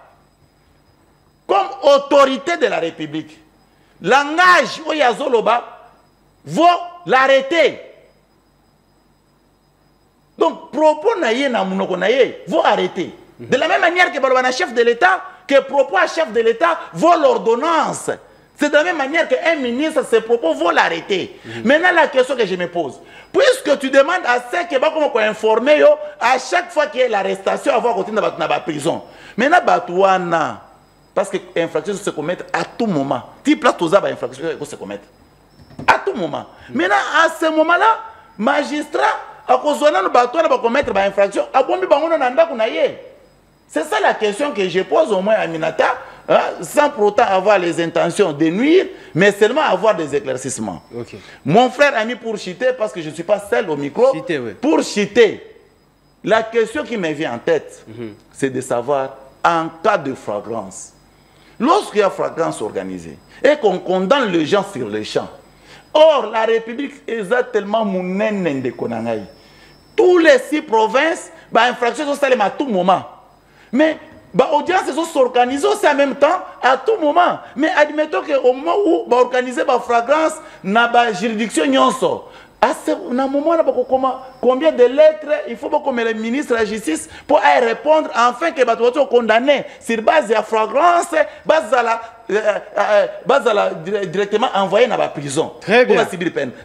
Speaker 3: comme autorité de la République. Langage oyazoloba vaut l'arrêter. Donc, propos naïe na mounoko naïe, vaut arrêter. De la même manière que le chef de l'État, que propos à chef de l'État vaut l'ordonnance. C'est de la même manière qu'un ministre, ses propos vaut l'arrêter. Maintenant, la question que je me pose, puisque tu demandes à ceux qui vont informer à chaque fois qu'il y a l'arrestation, avoir continué dans la prison. Maintenant, batouana, parce que l'infraction se commet à tout moment. Tu places tous les infractions qui se commettent. À tout moment. Maintenant, à ce moment-là, magistrat, c'est ça la question que je pose au moins à Minata, hein, sans pour autant avoir les intentions de nuire, mais seulement avoir des éclaircissements.
Speaker 2: Okay.
Speaker 3: Mon frère a mis pour chiter, parce que je ne suis pas seul au micro,
Speaker 2: Chiter, oui.
Speaker 3: Pour chiter, la question qui me vient en tête, c'est de savoir, en cas de flagrance, lorsqu'il y a flagrance organisée, et qu'on condamne les gens sur les champs, or la République est tellement mounenne de Konangaï. Tous les 6 provinces, infractions sont salées à tout moment. Mais l'audience s'organise aussi en même temps, à tout moment. Mais admettons qu'au moment où on organise la flagrance, dans la juridiction, à ce moment, combien de lettres il faut que le ministre de la Justice pour répondre enfin que les gens sont condamnés sur base de la flagrance, base à la directement envoyé dans la prison.
Speaker 2: Très bien.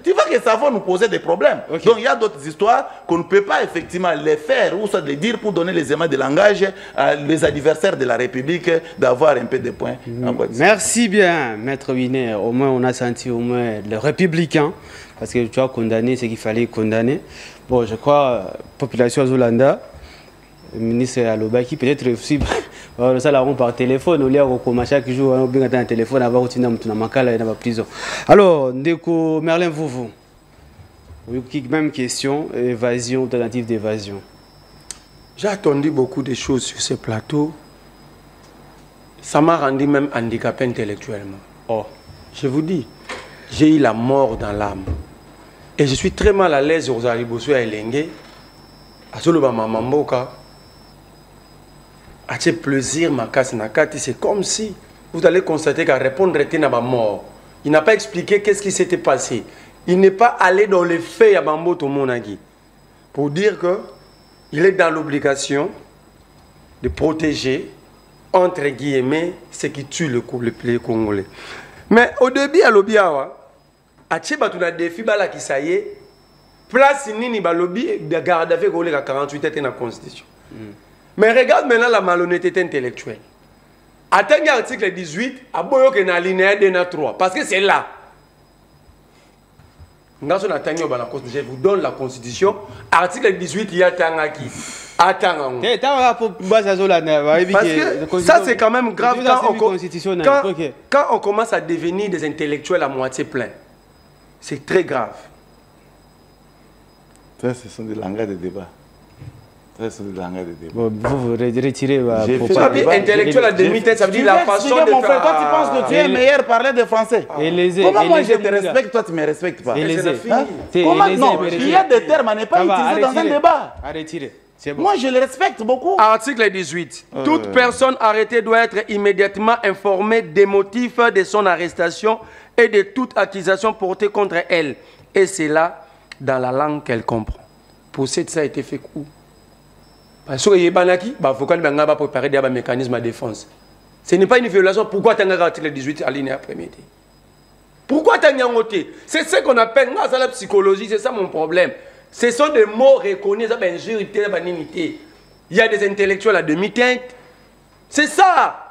Speaker 3: Tu vois que ça va nous poser des problèmes.
Speaker 2: Okay.
Speaker 3: Donc il y a d'autres histoires qu'on ne peut pas effectivement les faire ou soit les dire pour donner les éléments de langage à les adversaires de la République d'avoir un peu de points.
Speaker 2: Merci bien, Maître Winer. Au moins, on a senti au moins le républicain. Parce que tu as condamné ce qu'il fallait condamner. Bon, je crois, population Zolanda, le ministre Alobaki, peut-être aussi, ça la rend par téléphone, au lieu de chaque jour, on a un téléphone, on va continuer à la prison. Alors, Ndeko Merlin Vouvou, même question, évasion, tentative d'évasion.
Speaker 1: J'ai attendu beaucoup de choses sur ce plateau. Ça m'a rendu même handicapé intellectuellement.
Speaker 2: Oh.
Speaker 1: Je vous dis, j'ai eu la mort dans l'âme. Et je suis très mal à l'aise aux Aribosso et Lengue. À ce moment, ma mamboka. À ce plaisir, ma casse nakati, c'est comme si vous allez constater qu'à répondre était à ma mort. Il n'a pas expliqué qu'est-ce qui s'était passé. Il n'est pas allé dans les faits à Bambo Tomonagi. Pour dire qu'il est dans l'obligation de protéger, entre guillemets, ce qui tue le peuple congolais. Mais au début, à l'Obiawa, à Tchéba, tu as des filles qui ça y est, place nini balobi de garde avec 48 dans la Constitution. Mais regarde maintenant la malhonnêteté intellectuelle. Attends l'article 18, à boyo que na linéa 2 na 3, parce que c'est là. Je vous donne la Constitution. Article 18, il y a Tangaki. Attends. Parce que ça, c'est quand même grave quand on commence à devenir des intellectuels à moitié pleins. C'est très grave.
Speaker 3: Ça, ce sont des langages de débat.
Speaker 2: Vous retirez.
Speaker 1: Ça veut dire intellectuel à demi-tête, ça veut dire la façon de
Speaker 3: mon frère,
Speaker 1: faire.
Speaker 3: toi tu penses que tu es meilleur parler de français. Comment moi je te respecte, toi tu ne me respectes pas? Comment non? Il y a des termes à ne pas utiliser dans un débat.
Speaker 2: À retirer.
Speaker 3: Bon. Moi je le respecte beaucoup.
Speaker 1: Article 18. Toute personne arrêtée doit être immédiatement informée des motifs de son arrestation et de toute accusation portée contre elle. Et c'est là dans la langue qu'elle comprend. Pour ça, ça a été fait où? Parce que les avocats vont préparer des mécanismes de défense. Ce n'est pas une violation. Pourquoi tu as l'article 18 à ligne après-midi? Pourquoi tu as ngoté? C'est ce qu'on appelle la psychologie, c'est ça mon problème. Ce sont des mots reconnus, ça il y a des intellectuels à demi-teinte. C'est ça.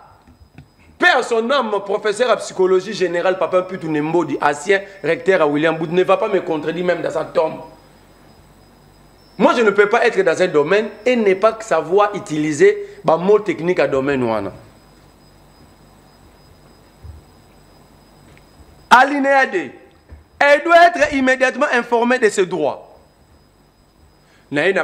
Speaker 1: Père, son âme, professeur en psychologie générale, Papa Putu Nembo, dit ancien recteur à William Boud, ne va pas me contredire même dans sa tombe. Moi, je ne peux pas être dans un domaine et ne pas savoir utiliser des mots techniques à domaine. Alinéa 2. Elle doit être immédiatement informée de ses droits. Parce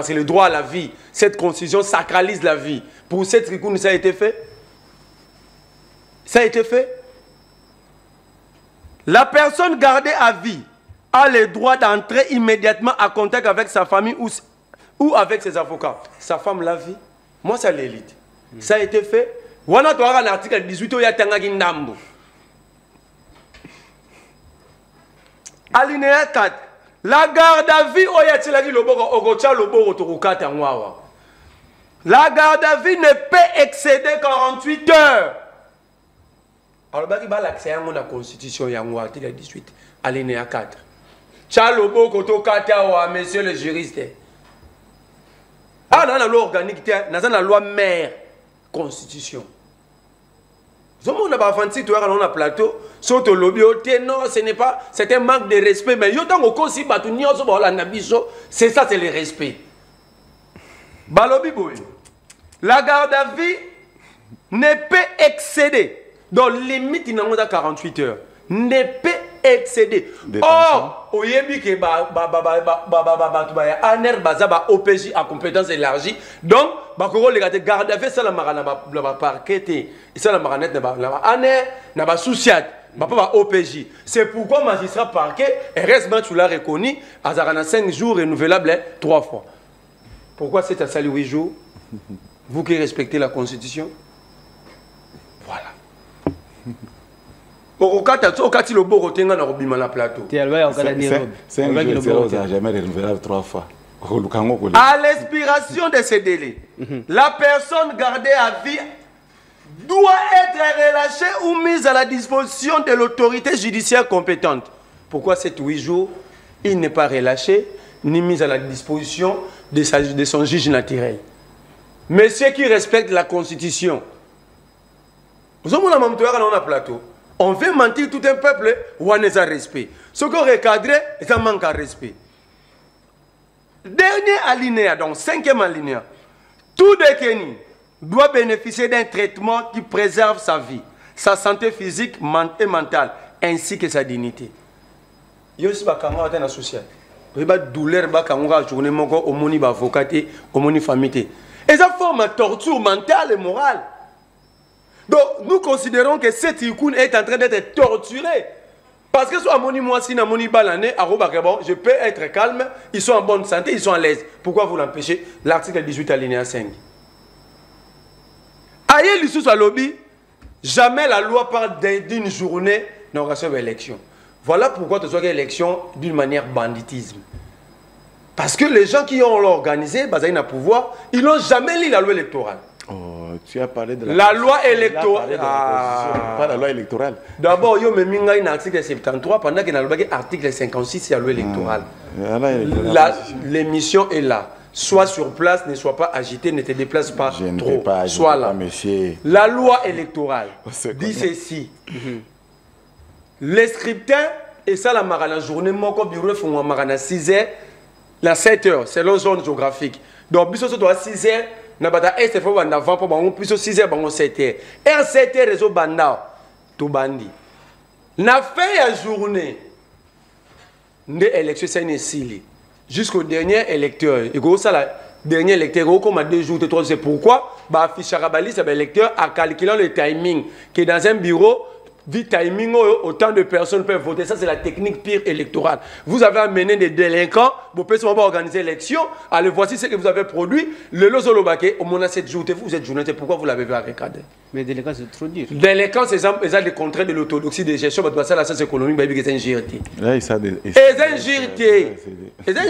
Speaker 1: que le droit à la vie, cette constitution sacralise la vie. Pour cette tricoune, ça a été fait. Ça a été fait. La personne gardée à vie a le droit d'entrer immédiatement en contact avec sa famille ou avec ses avocats. Sa femme la vie. Moi, c'est l'élite. Ça a été fait. On a un article 18 où il y a Tangagindambo. Alinéa 4. La garde à vie, la garde à vie ne peut excéder 48 heures. Alors, il y a l'accès à la Constitution, article 18, alinéa 4. Chalobo koto kata monsieur le juriste. Ah, dans la loi organique, dans la loi mère, Constitution. Nous avons fait un plateau, non, ce n'est pas, c'est un manque de respect, mais c'est ça, c'est le respect. La garde à vie ne peut excéder, dans limite, il y a 48 heures, ne peut excéder. Or, au Yébi, OPJ à compétence élargie, donc, les garde à vie, ça la parquet, ça la maranette, n'a pas souci. OPJ. C'est pourquoi magistrat parquet, et reste tu l'as reconnu, à 5 jours renouvelable 3 fois. Pourquoi c'est à ça 8 jours? Vous qui respectez la Constitution? Voilà. Au cas où le beau retenga na robima na plateau.
Speaker 3: 5 jours, jamais renouvelable 3 fois.
Speaker 1: À l'expiration de ces délais, la personne gardée à vie doit être relâchée ou mise à la disposition de l'autorité judiciaire compétente. Pourquoi ces 8 jours, il n'est pas relâché ni mis à la disposition de son juge naturel? Mais ceux qui respectent la Constitution, nous sommes dans un plateau. On veut mentir tout un peuple, ou on a respect. Ce qu'on recadre, c'est un manque de respect. Dernier alinéa, donc 5e alinéa. Tout détenu doit bénéficier d'un traitement qui préserve sa vie, sa santé physique et mentale, ainsi que sa dignité. Il y a aussi des social. Il y a des douleurs, il y a des famille. Et ça forme une torture mentale et morale. Donc, nous considérons que cette icône est en train d'être torturée. Parce que soit moni moi si na moni balané bon, je peux être calme, ils sont en bonne santé, ils sont à l'aise. Pourquoi vous l'empêchez? L'article 18 alinéa 5. Aïe l'issue à lobby, jamais la loi parle d'une journée d'organisation d'élection. Voilà pourquoi tu as une élection d'une manière banditisme. Parce que les gens qui ont organisé, basé na pouvoir, ils n'ont jamais lu la loi électorale.
Speaker 3: Oh, tu as parlé de
Speaker 1: la loi électorale.
Speaker 3: Pas la loi électorale.
Speaker 1: D'abord, il y a un article 73, pendant qu'il y a l'article 56, il y a la loi électorale. L'émission est là. Sois sur place, ne sois pas agité, ne te déplace pas trop. Sois là. La loi électorale dit ceci. Les scriptins, et ça, la journée, mon bureau, font 6 heures, la 7 heures, c'est leur zone géographique. Donc, bis doit 6 heures. Na bata est faut banda avant pour bango plus 6 heures bango 7 heures. Et 7 heures réseau banda to bandi. Na fait la journée de élection c'est une sili. jusqu'au dernier électeur. Et ça, la dernier électeur, comme à 2 jours, 3 jours, c'est pourquoi affiche Arabalis, l'électeur a calculé le timing, qui est dans un bureau, dit timing, autant de personnes peuvent voter. Ça, c'est la technique pire électorale. Vous avez amené des délinquants, vous pouvez organiser l'élection. Allez, voici ce que vous avez produit. Le Lozolobake, au moins 7 jours, vous êtes journaliste, pourquoi vous l'avez recadré?
Speaker 2: Mais délinquants, c'est trop dur.
Speaker 1: Délinquants, c'est le contraire de l'orthodoxie de gestion, parce que ça, la science économique, c'est une GRT.
Speaker 3: Là, il s'est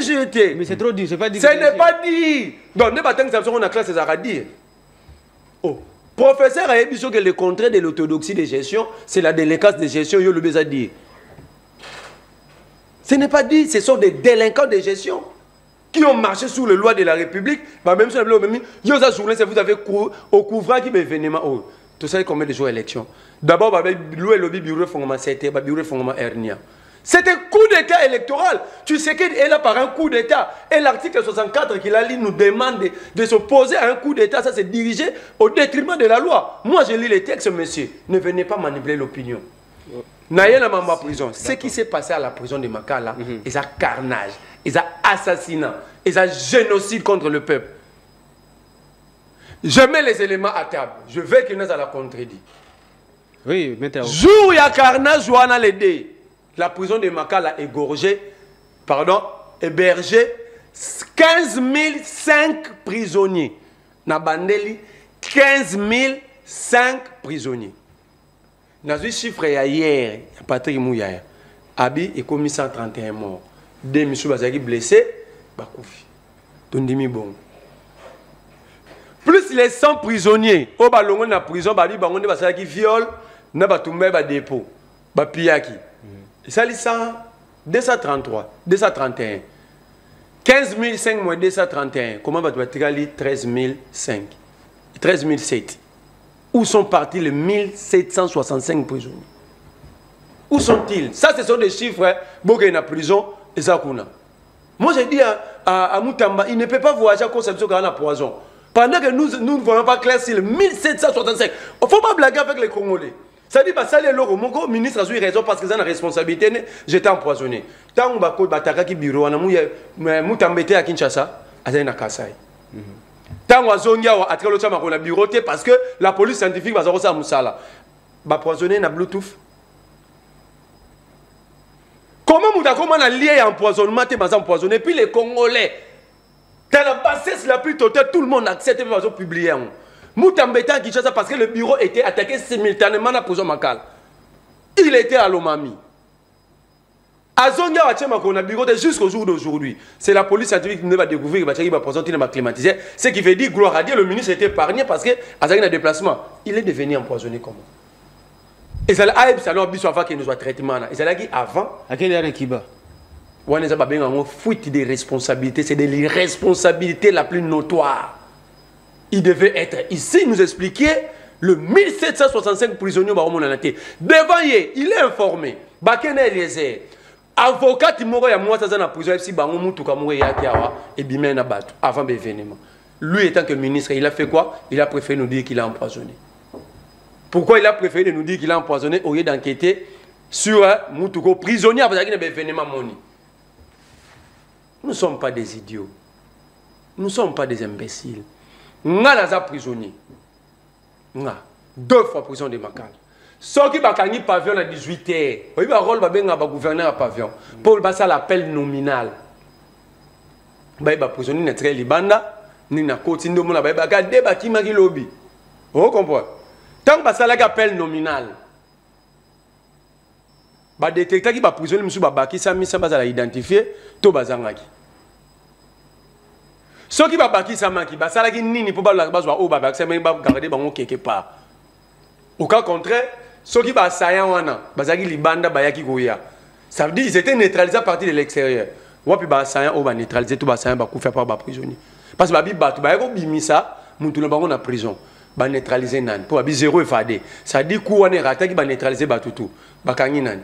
Speaker 1: GRT.
Speaker 2: Mais c'est trop dur, c'est pas dit.
Speaker 1: Ce n'est pas dit. Donc, nous avons on a classe, c'est à dire. Oh. Professeur a dit que le contraire de l'orthodoxie de gestion, c'est la délinquance de gestion, il le a dit. Ce n'est pas dit, ce sont des délinquants de gestion qui ont marché sous les lois de la République. Même si vous avez au couvrage qui est événement. Oh, tout ça, combien de jours d'élection? D'abord, le bureau de fondement, c'était le bureau de fondement Hernia. C'est un coup d'État électoral. Tu sais qu'elle a par un coup d'État. Et l'article 64 qu'il a lu nous demande de s'opposer à un coup d'État. Ça, c'est dirigé au détriment de la loi. Moi, je lis les textes, monsieur. Ne venez pas manipuler l'opinion. Naïe la maman prison. Ce qui s'est passé à la prison de Makala, c'est un carnage, c'est un assassinat, c'est un génocide contre le peuple. Je mets les éléments à table. Je veux qu'il nous a la contredit.
Speaker 2: Oui, mettez.
Speaker 1: Jour il y a carnage, Joana Lédé. La prison de Makala a hébergé 15 005 prisonniers. Na Bandeli, 15 005 prisonniers. Dans un chiffre hier, Patrick Mouyaya, Abi est commis 131 morts. 2 monsieur Bazaki blessés, Bakoufi. Tondimi bon. Plus les 100 prisonniers, au ballon na prison, Babi Bangonde Basaki viol, na Batumbe Badépôt, Bapiaki. Ça, c'est 233, 231. 15 005 moins 231. Comment va-t-on faire 13 005? 13 007. Où sont partis les 1765 prisonniers? Où sont-ils? Ça, ce sont des chiffres. Bogue na prison et ça qu'on a. Moi, j'ai dit à Moutamba, il ne peut pas voyager à cause de ce qu'on a la poison. Pendant que nous ne voyons pas clair sur le 1765. Il ne faut pas blaguer avec les Congolais. Ça dit, ça les locaux. Mon ministre a eu raison parce que ça a une responsabilité. J'étais empoisonné. Tant que je bataka bureau, Moutamba était à Kinshasa, à Kasai. Tant que je suis bureau, parce que la police scientifique va se faire Moussala. Empoisonné na Bluetooth. Comment on a lié à empoisonnement, empoisonné, puis les Congolais, dans la bassesse la plus totale, tout le monde accepte de publier. Moutamba était à Kinshasa parce que le bureau était attaqué simultanément dans la prison Makala. Il était à Lomami. Azonga on a bureau jusqu'au jour d'aujourd'hui. C'est la police scientifique qui va découvrir qu'il va présenter il va climatiser. Ce qui veut dire, gloire à Dieu, le ministre était épargné parce que Azonga a déplacement. Il est devenu empoisonné comment? Et ça a été avant qu'il nous soit traitement. Et ça a dit avant.
Speaker 2: À quel heure qui bat?
Speaker 1: On a une fuite de responsabilité. C'est de l'irresponsabilité la plus notoire. Il devait être ici, nous expliquer le 1765 prisonniers devant lui, il est informé. Bakene Eliezer, avocat Timoro ya moi ça na prison si bango mutu kamwe yaki awa et bimé na batu avant l'événement. Lui étant que ministre, il a fait quoi? Il a préféré nous dire qu'il a empoisonné. Pourquoi il a préféré nous dire qu'il a empoisonné au lieu d'enquêter sur Mutuko prisonnier après qu'il y a un événement moni? Nous ne sommes pas des idiots. Nous ne sommes pas des imbéciles. Nous sommes prisonniers. 2 fois prison de Makala. Ceux qui ont gagné pavillon à 18h, il va rôle de gouverneur à pavillon. Pour ça l'appel nominal. Il va prisonnier très libanda, ni na côté de mon il va garder bâtiment qui lobby. Vous comprenez? Tant que ça l'appel nominal. Ba détecteur qui va prisonnier monsieur babaki ça mission basa identifier to bazangaki. Ceux qui va baki ça manki ba ça la qui nini pour ba la bazwa o babaki ça même ba garder bango quelque part. Au cas contraire, ceux qui va sayan wana bazaki libanda bayaki goya. Ça veut dire qu'ils étaient neutralisés à partir de l'extérieur. Wapi ba sayan o ba neutraliser tout ba sayan ba coup faire par ba prisonnier. Parce que ba bi batu ba ko bimisa muntu na bango na prison. Ba neutraliser nan pour ba zéro efadé. Ça dit coup wana rata qui ba neutraliser ba tout. Ba kangi nan.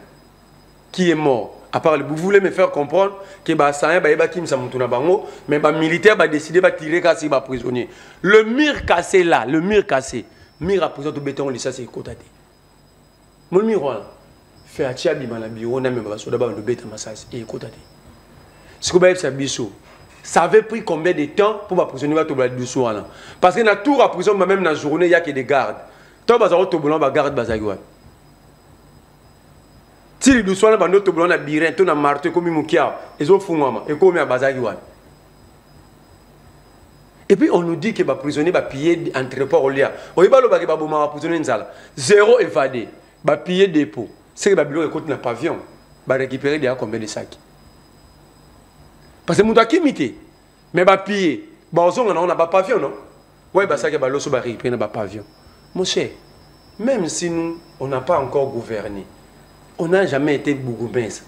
Speaker 1: Qui est mort. À part vous voulez me faire comprendre que Bassaïen ba kim sa mutuna bango, mais ba militaire ba décider ba tirer kasi ba prisonnier. Le mur cassé là, le mur cassé. Mur à prison de béton li ça c'est côté. Mon miroir fait atia bi na bureau na me ba soda ba de béton massage et côté. Ce que c'est biso. Ça avait pris combien de temps pour la prisonnier va tomber dessous là? Parce que dans tout la prison, même dans la journée, il y a que des gardes. Tant que vous tomber dans garde bazagouan. Si les douceurs là, nous tomber dans la birin, tout dans marteau comme Moukia, ils ont fou maman et comme à bazagouan. Et puis on nous dit que les prisonniers va piller entrepôt au lia. On y va le bagage ba prisonnier nzala. Zéro évadé. Ba piller dépôt. C'est que Babylone écoute dans pavillon. Ba récupérer déjà combien de sacs? Parce que nous avons imité. Mais bah piller. Bah on a pas pavillon non? Ouais bah ça que bah l'osso bah récupérer dans pavillon. Mon cher, même si nous on n'a pas encore gouverné, on n'a jamais été bougoumès.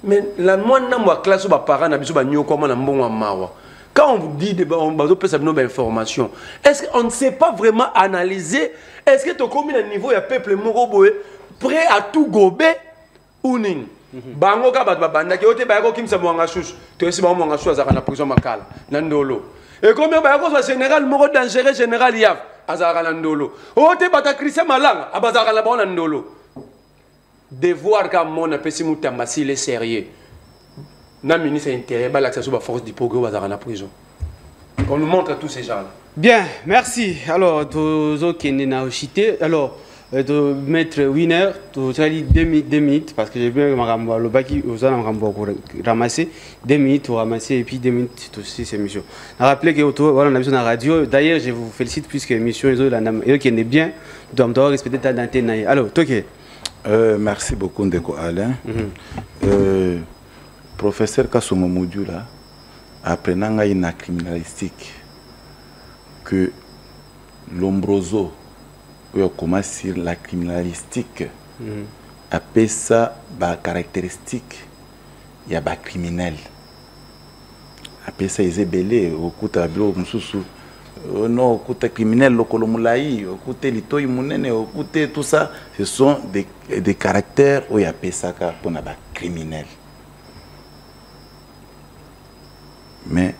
Speaker 1: Mais la moindre moi classe ou bah parents n'a pas mis comment on a bon mawa. Quand on vous dit on va faire nos informations, est-ce qu'on ne sait pas vraiment analyser? Est-ce que tu combien de niveau il y a peuple moroboé prêt à tout gober ou non? Bango ka bat banda ki ote ba ko kim sa mwanga chouch to esi ba mwanga chouch azaka na prison makala na ndolo et combien ba ko général moko dangereux général yaf azaka na ndolo ote bata Christian Malanga abazaka na bona ndolo devoir ka mona pesi mutamba s'il est sérieux na ministre intérieur ba l'accès ba force du progrès bazaka na prison. On nous montre tous ces gens là.
Speaker 2: Bien, merci. Alors tozo kende na ochité alors de mettre winner, tu as dit 2 minutes, parce que j'ai bien le baki aux gens ramasser 2 minutes pour ramasser et puis 2 minutes aussi cette émission. Je rappelle que voilà, on a besoin de la radio. D'ailleurs, je vous félicite puisque l'émission est bien. Donc, tu dois respecter ta dentelle. Alors, toi,
Speaker 3: merci beaucoup, Ndeko Alain. Professeur Kassomo Modula, apprenant une criminalistique que l'ombroso comment sur la criminalistique appelle ça bah caractéristique il y a bah criminel appelle ça ils belé au côté ablo mususu non au côté criminel le kolomulai au côté litoy munene au côté tout ça ce sont des caractères où il y a appelle ça pour na bah criminel mais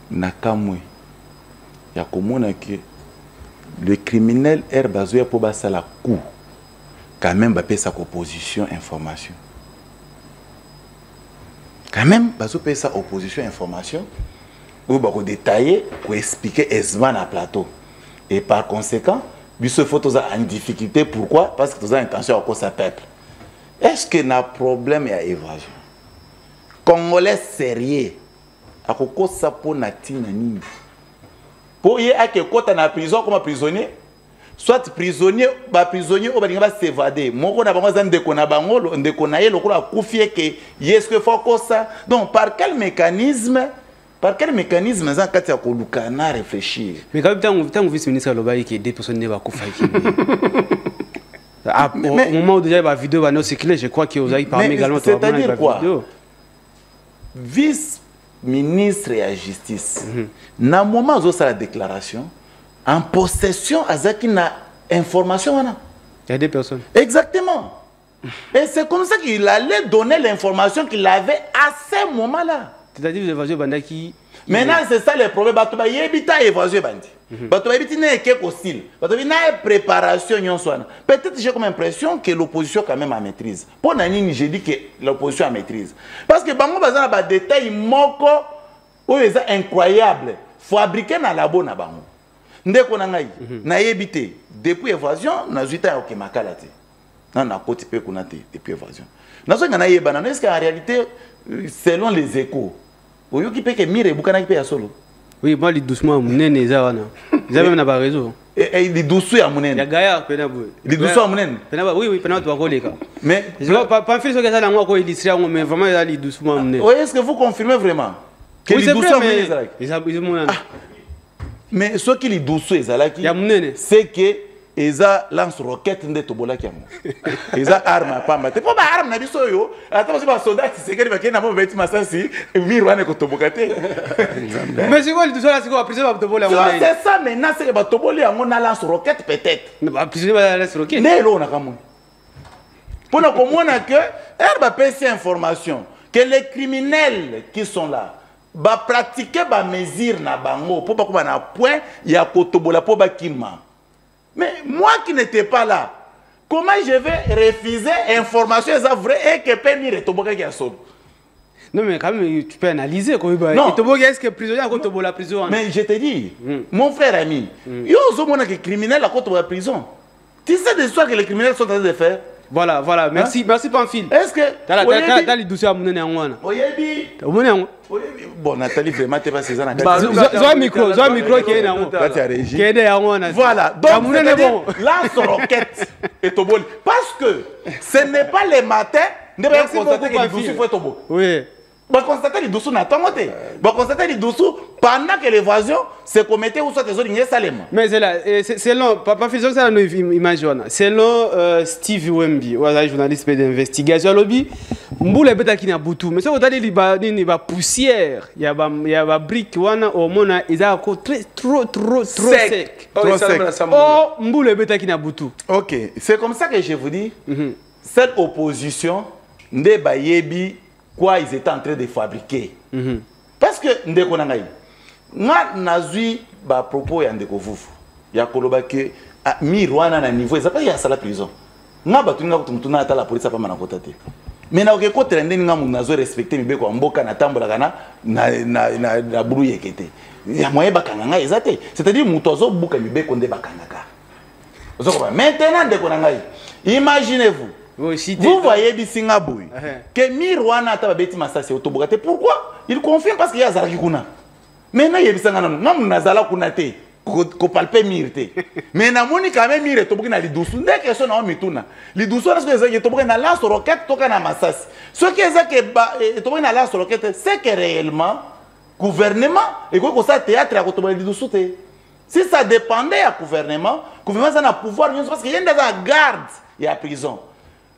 Speaker 3: nakamwe ya komona que le criminel est basé pour passer la coup quand même basé sa opposition information quand même basé pour sa opposition information ou pour détailler ou expliquer aisément à plateau et par conséquent ce photo a une difficulté pourquoi parce que tu as intention à cause de peuple est-ce que na problème et évasion congolais sérieux à cause ça pour natina nini pour y a que quand on a prison comme prisonnier soit prisonnier ba prisonnier ou ba dinga s'évader moko na bango zande ko na bango ndeko na ye lokola kufie que est-ce que faut que ça donc par quel mécanisme ça quand ya koluka na réfléchir
Speaker 2: mais quand tant vice ministre lobai qui des personnes ne va kufa qui au moment où déjà la vidéo va nous circuler je crois que vous avez parlé également
Speaker 3: c'est-à-dire quoi vice ministre et la justice na moment où ça la déclaration en possession azaki na information wana
Speaker 2: il y a des personnes
Speaker 3: exactement et c'est comme ça qu'il allait donner l'information qu'il avait à ce moment là
Speaker 2: c'est-à-dire l'évasion bandaki
Speaker 3: maintenant c'est ça le problème bato ba yebita évasion bandi bato ba yebiti na eke hostile bato bi na préparation nyonso wana peut-être j'ai comme impression que l'opposition quand même a maîtrise pour nani j'ai dit que l'opposition a maîtrise parce que bango bazana ba détail moko o eza incroyable fabriqué na labo na bango ndeko na ngai na yebité depuis évasion na zuita ok makala te na koti pe kuna te depuis évasion na so ngana yeba na est-ce qu'en réalité selon les échos oyoki pe ke mire bukana pe ya solo
Speaker 2: oui moi les doucement munene za wana za même na ba réseau
Speaker 3: et les doucement ya munene
Speaker 2: ya gaya pena boy
Speaker 3: les doucement munene
Speaker 2: pena oui pena tu va koleka
Speaker 3: mais
Speaker 2: je pas fait ce que ça là moi ko illustrer mais vraiment il a les doucement munene
Speaker 3: oui est-ce que vous confirmez vraiment que les doucement munene
Speaker 2: ils
Speaker 3: mais ce qui les doucement ezalaki c'est que eza lance roquette nde tobolaki yango eza arme pamba te po ba arme na biso yo ata ba soldat sekeri ba kena mo beti masasi mirwane ko toboka te
Speaker 2: mais c'est quoi le tout ça c'est quoi prison ba tobola yango
Speaker 3: c'est ça maintenant c'est ba toboli yango na lance roquette peut-être
Speaker 2: ba prison ba lance roquette
Speaker 3: ne lo na kamon pour na komona que ba pesi information que les criminels qui sont là ba pratiquer ba mesure na bango po ba ko na point ya ko tobola po ba kima. Mais moi qui n'étais pas là, comment je vais refuser information vraie et que Penny retourne qui a sauvé?
Speaker 2: Non, mais quand même, tu peux analyser.
Speaker 3: Non.
Speaker 2: Est-ce que prisonnier à côté de la prison?
Speaker 3: Mais je te dis, mon frère ami, il y a des criminels à côté de la prison. Tu sais des histoires que les criminels sont en train de faire?
Speaker 2: Voilà, voilà. Merci, merci Pamphile.
Speaker 3: Est-ce que...
Speaker 2: T'as les douceurs à mon néanmoins.
Speaker 3: Bon, Nathalie, vraiment, tu n'es pas César.
Speaker 2: Zoa micro qui est là. Qui est là.
Speaker 3: Voilà. Donc, lance roquette et Tobol. Parce que ce n'est pas le matin, ne pas constater que les dossiers faut Tobol.
Speaker 2: Oui.
Speaker 3: On va constater les dossiers n'a pas monté. On va constater les dossiers pendant que l'évasion se commettait ou soit des autres Salem.
Speaker 2: Mais c'est là, selon, Papa Fison, ça nous imagine. Selon Steve Wemby, journaliste d'investigation, lobby, Mboule beta qui n'a boutou. Mais si vous avez des poussière, il y a des briques, au moins, ils ont trop sec. Oh, Mboule beta qui n'a boutou.
Speaker 3: Ok, c'est comme ça que je vous dis, cette opposition, ne bayebi quoi ils étaient en train de fabriquer. Parce que ndeko nangai, nga nazui ba propos ya ndeko vufu. Ya koloba ke mirwana na niveau ezapa ya sala prison. Nga batu nga kutumutuna ata la police pa mana kotate. Mais na okeko trende nga mu nazo respecter mibeko mboka na tambola kana na bulu yekete. Ya moye bakanga nga ezate. C'est-à-dire mutozo buka mibeko nde bakanga ka. Ozoko maintenant ndeko nangai. Imaginez-vous. Vous voyez Bissinga Boui que Mirwana a bêti Massassi Autobogate. Pourquoi? Il confirme parce qu'il y a Zarakuna. Maintenant, il y a Bissanga non Nazala Kunate, qu'on palpe Mirte. Mais na moni quand même Mire Tobogina Lidoussou. Dès que son nom mituna, Lidoussou, parce que Tobogina lance roquette, Tokana Massassi. Ce qui est que Tobogina lance roquette, c'est que réellement, gouvernement, et quoi ça théâtre à Tobogina Lidoussou. Si ça dépendait à gouvernement ça a pouvoir, parce qu'il y a une garde et à prison.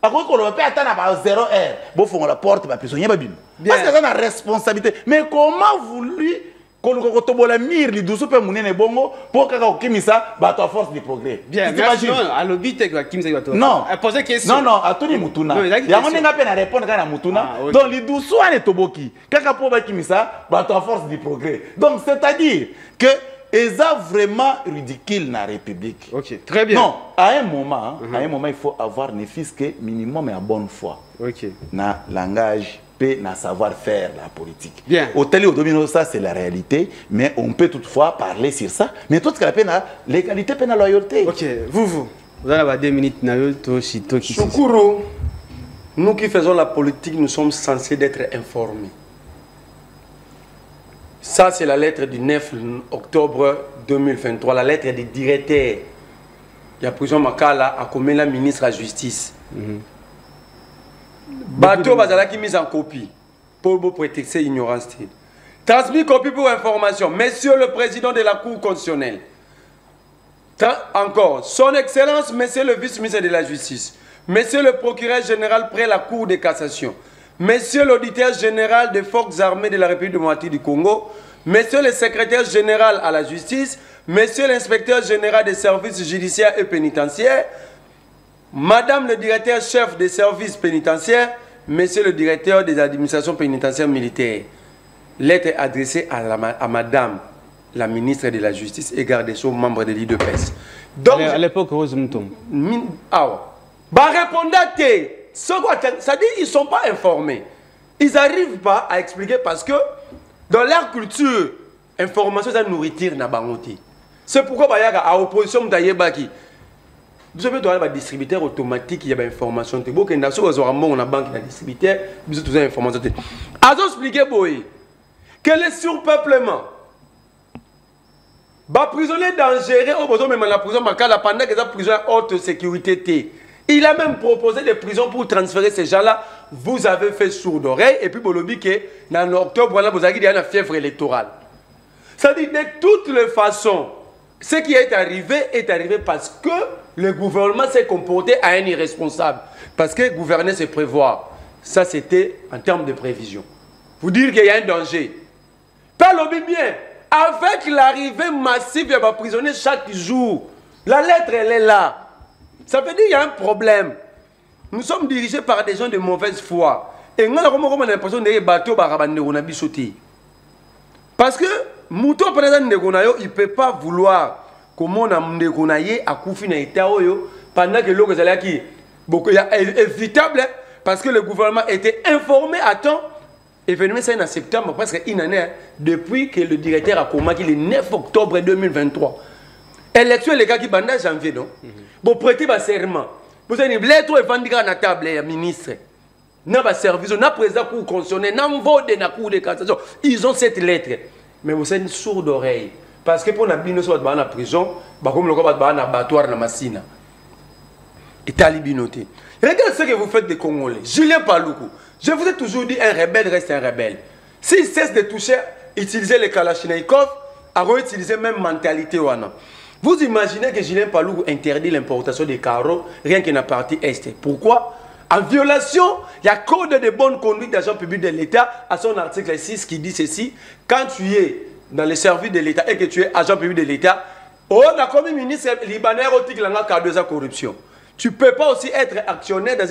Speaker 3: Parce qu'on ne peut pas attendre à 0 heure. Bon, faut la porte, la prison. Parce que ça a une responsabilité. Mais comment voulu qu'on la mire, les douze peut mouner les bongos pour que ça bat à force du progrès.
Speaker 2: Bien, merci. À l'obité que Kim Zay
Speaker 3: non.
Speaker 2: Poser question.
Speaker 3: Non, à tout le Mutuna. Il y a un peine à répondre à Mutuna. Donc, les douze sont les toboki. Kaka pour Kim ça bat à force du progrès. Donc, c'est-à-dire que c'est vraiment ridicule dans la République.
Speaker 2: Ok, très bien.
Speaker 3: Non, à un moment, il faut avoir ne fût-ce que minimum et à bonne foi.
Speaker 2: Ok.
Speaker 3: Dans le langage, et dans savoir-faire la politique.
Speaker 2: Bien.
Speaker 3: Au tel et au domino, ça c'est la réalité, mais on peut toutefois parler sur ça. Mais tout ce qu'on appelle l'égalité et la loyauté.
Speaker 2: Ok, vous avez 2 minutes.
Speaker 1: Choukuru, nous qui faisons la politique, nous sommes censés d'être informés. Ça, c'est la lettre du 9 octobre 2023, la lettre du directeur. Il y a prison Makala a commis la ministre de la Justice. Bateau Bazala qui mise en copie pour prétexter ignorance. Transmis copie pour information. Monsieur le président de la Cour constitutionnelle. Encore, son Excellence, Monsieur le vice-ministre de la Justice. Monsieur le procureur général près la Cour de cassation. Monsieur l'auditeur général des forces armées de la République démocratique du Congo, Monsieur le secrétaire général à la justice, Monsieur l'inspecteur général des services judiciaires et pénitentiaires, Madame le directeur chef des services pénitentiaires, Monsieur le directeur des administrations pénitentiaires militaires. Lettre adressée à Madame la ministre de la Justice et garde des Sceaux, membre de l'IDPS. Donc,
Speaker 2: à l'époque, Rose Mouton.
Speaker 1: Ça dit qu'ils ne sont pas informés. Ils n'arrivent pas à expliquer parce que dans leur culture, information c'est nourriture na bangote. C'est pourquoi il y a à opposition d'Ayebaki. Vous avez un distributeur automatique, il y a des informations. Il y a des banque de distributeur, vous avez des informations. À expliquer que le surpeuplement, les prisonniers dangereux, même la prison pendant que la prison haute sécurité. Il a même proposé des prisons pour transférer ces gens-là. Vous avez fait sourd d'oreille. Et puis, Bolobi, en octobre, vous avez dit qu'il y a une fièvre électorale. Ça dit, de toutes les façons, ce qui est arrivé parce que le gouvernement s'est comporté à un irresponsable. Parce que gouverner, c'est prévoir. Ça, c'était en termes de prévision. Vous dire qu'il y a un danger. Pas Bolobi bien. Avec l'arrivée massive, il y a des prisonniers chaque jour. La lettre, elle est là. Ça veut dire qu'il y a un problème. Nous sommes dirigés par des gens de mauvaise foi. Et nous avons l'impression que les bateaux sont sautés. Parce que, Mouton, il ne peut pas vouloir que mon amndegonaye a koufi na état pendant que l'eau est évitable parce que le gouvernement était informé à temps Événement, c'est en septembre, presque une année, depuis que le directeur a commencé le 9 octobre 2023. Élection, les gars qui bandent janvier, non? Bon, prêtez votre serment. Vous avez une lettre et vendez à la table, ministre. N'a pas service, n'a pas président pour constitutionnel, n'a pas vote de la cour de cassation. Ils ont cette lettre. Mais vous êtes une sourde oreille. Parce que pour nous sur la prison, comme le combat dans abattoir dans Massina. Et talibinoté. Regardez ce que vous faites des Congolais. Julien Paluku. Je vous ai toujours dit, un rebelle reste un rebelle. S'il cesse de toucher, utiliser les Kalachnikov, à réutiliser même mentalité. Vous imaginez que Julien Paluku interdit l'importation des carreaux, rien que dans la partie Est. Pourquoi? En violation, il y a code de bonne conduite d'agent public de l'État à son article 6 qui dit ceci. Quand tu es dans les services de l'État et que tu es agent public de l'État, on a comme ministre libanais au titre de la corruption. Tu ne peux pas aussi être actionnaire dans